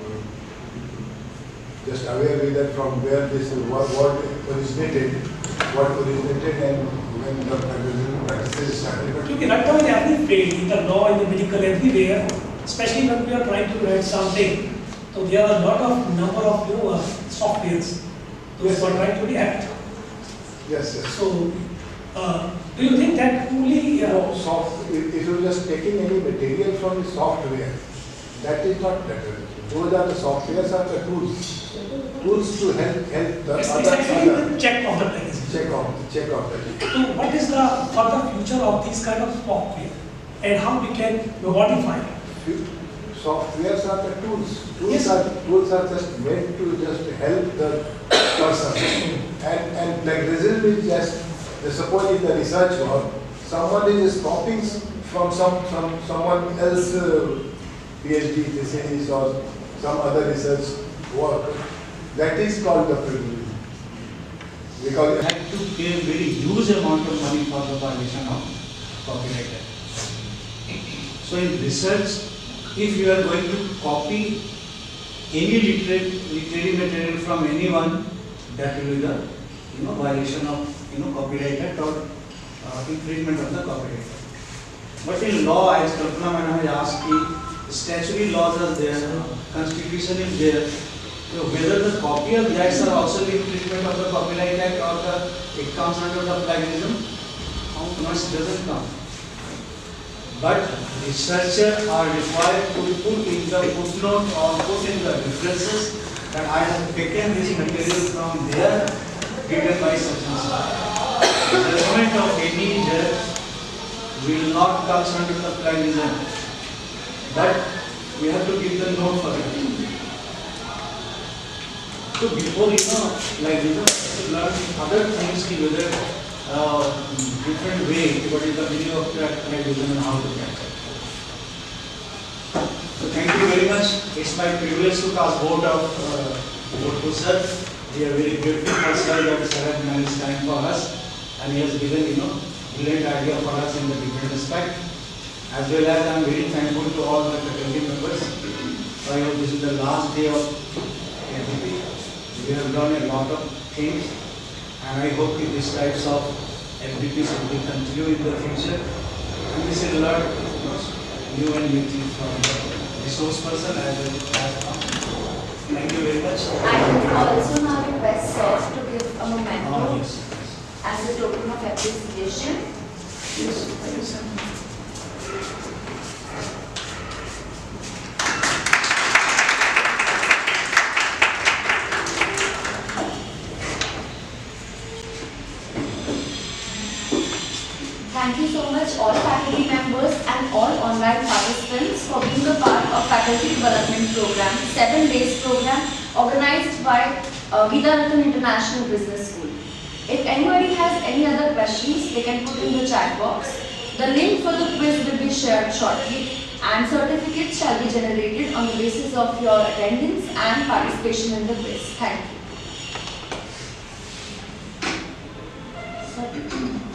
just aware with that from where this what originated, and when the plagiarism practices started. Because right now in every field, in the law, in the medical, everywhere, especially when we are trying to write something, so there are a lot of number of softwares those who are trying to react. Yes, yes. So, do you think that only if you're just taking any material from the software, that is not plagiarism. Those are the softwares are the tools to help the it's other. actually the check of the plagiarism. Check of that. So, what is the further future of these kind of software and how we can modify it? Softwares are the tools. Yes. Tools are just meant to just help the person. And plagiarism is just, suppose in the research work, someone is just copying from someone else PhD thesis or some other research work. That is called the plagiarism. Because I had to pay a very huge amount of money for the violation of copyright act. So in research, if you are going to copy any literary material from anyone, that will be the violation of copyright act or infringement of the copyright act. But in law, as Kalpana Madam has asked, statutory laws are there, constitution is there. So whether the copy of acts are also the infringement of the copyright act or it comes under the plagiarism, how much doesn't come. But researchers are required to put in the footnote or put in the references that I have taken this material from there, given by such and such. The judgment of any judge will not come under the plagiarism, but we have to give the note for it. So before like learn other things, whether different way, what is the meaning of plagiarism and how to catch it. So thank you very much. It's my privilege to cast vote to sir. We are very grateful for sir that sir has managed time for us and he has given brilliant idea for us in the different aspect. As well as I am very thankful to all the faculty members. So I hope this is the last day of FDP. We have done a lot of things and I hope that these types of FDPs will continue in the future. And this is a lot new and new things from the resource person as well as thank you very much. I would also now request sir to give a memento Yes. as a token of appreciation. Yes, thank you, sir. Thank you so much all faculty members and all online participants for being a part of Faculty Development Program, 7 days program organized by Vidyaratan International Business School. If anybody has any other questions, they can put in the chat box. The link for the quiz will be shared shortly, and certificates shall be generated on the basis of your attendance and participation in the quiz. Thank you.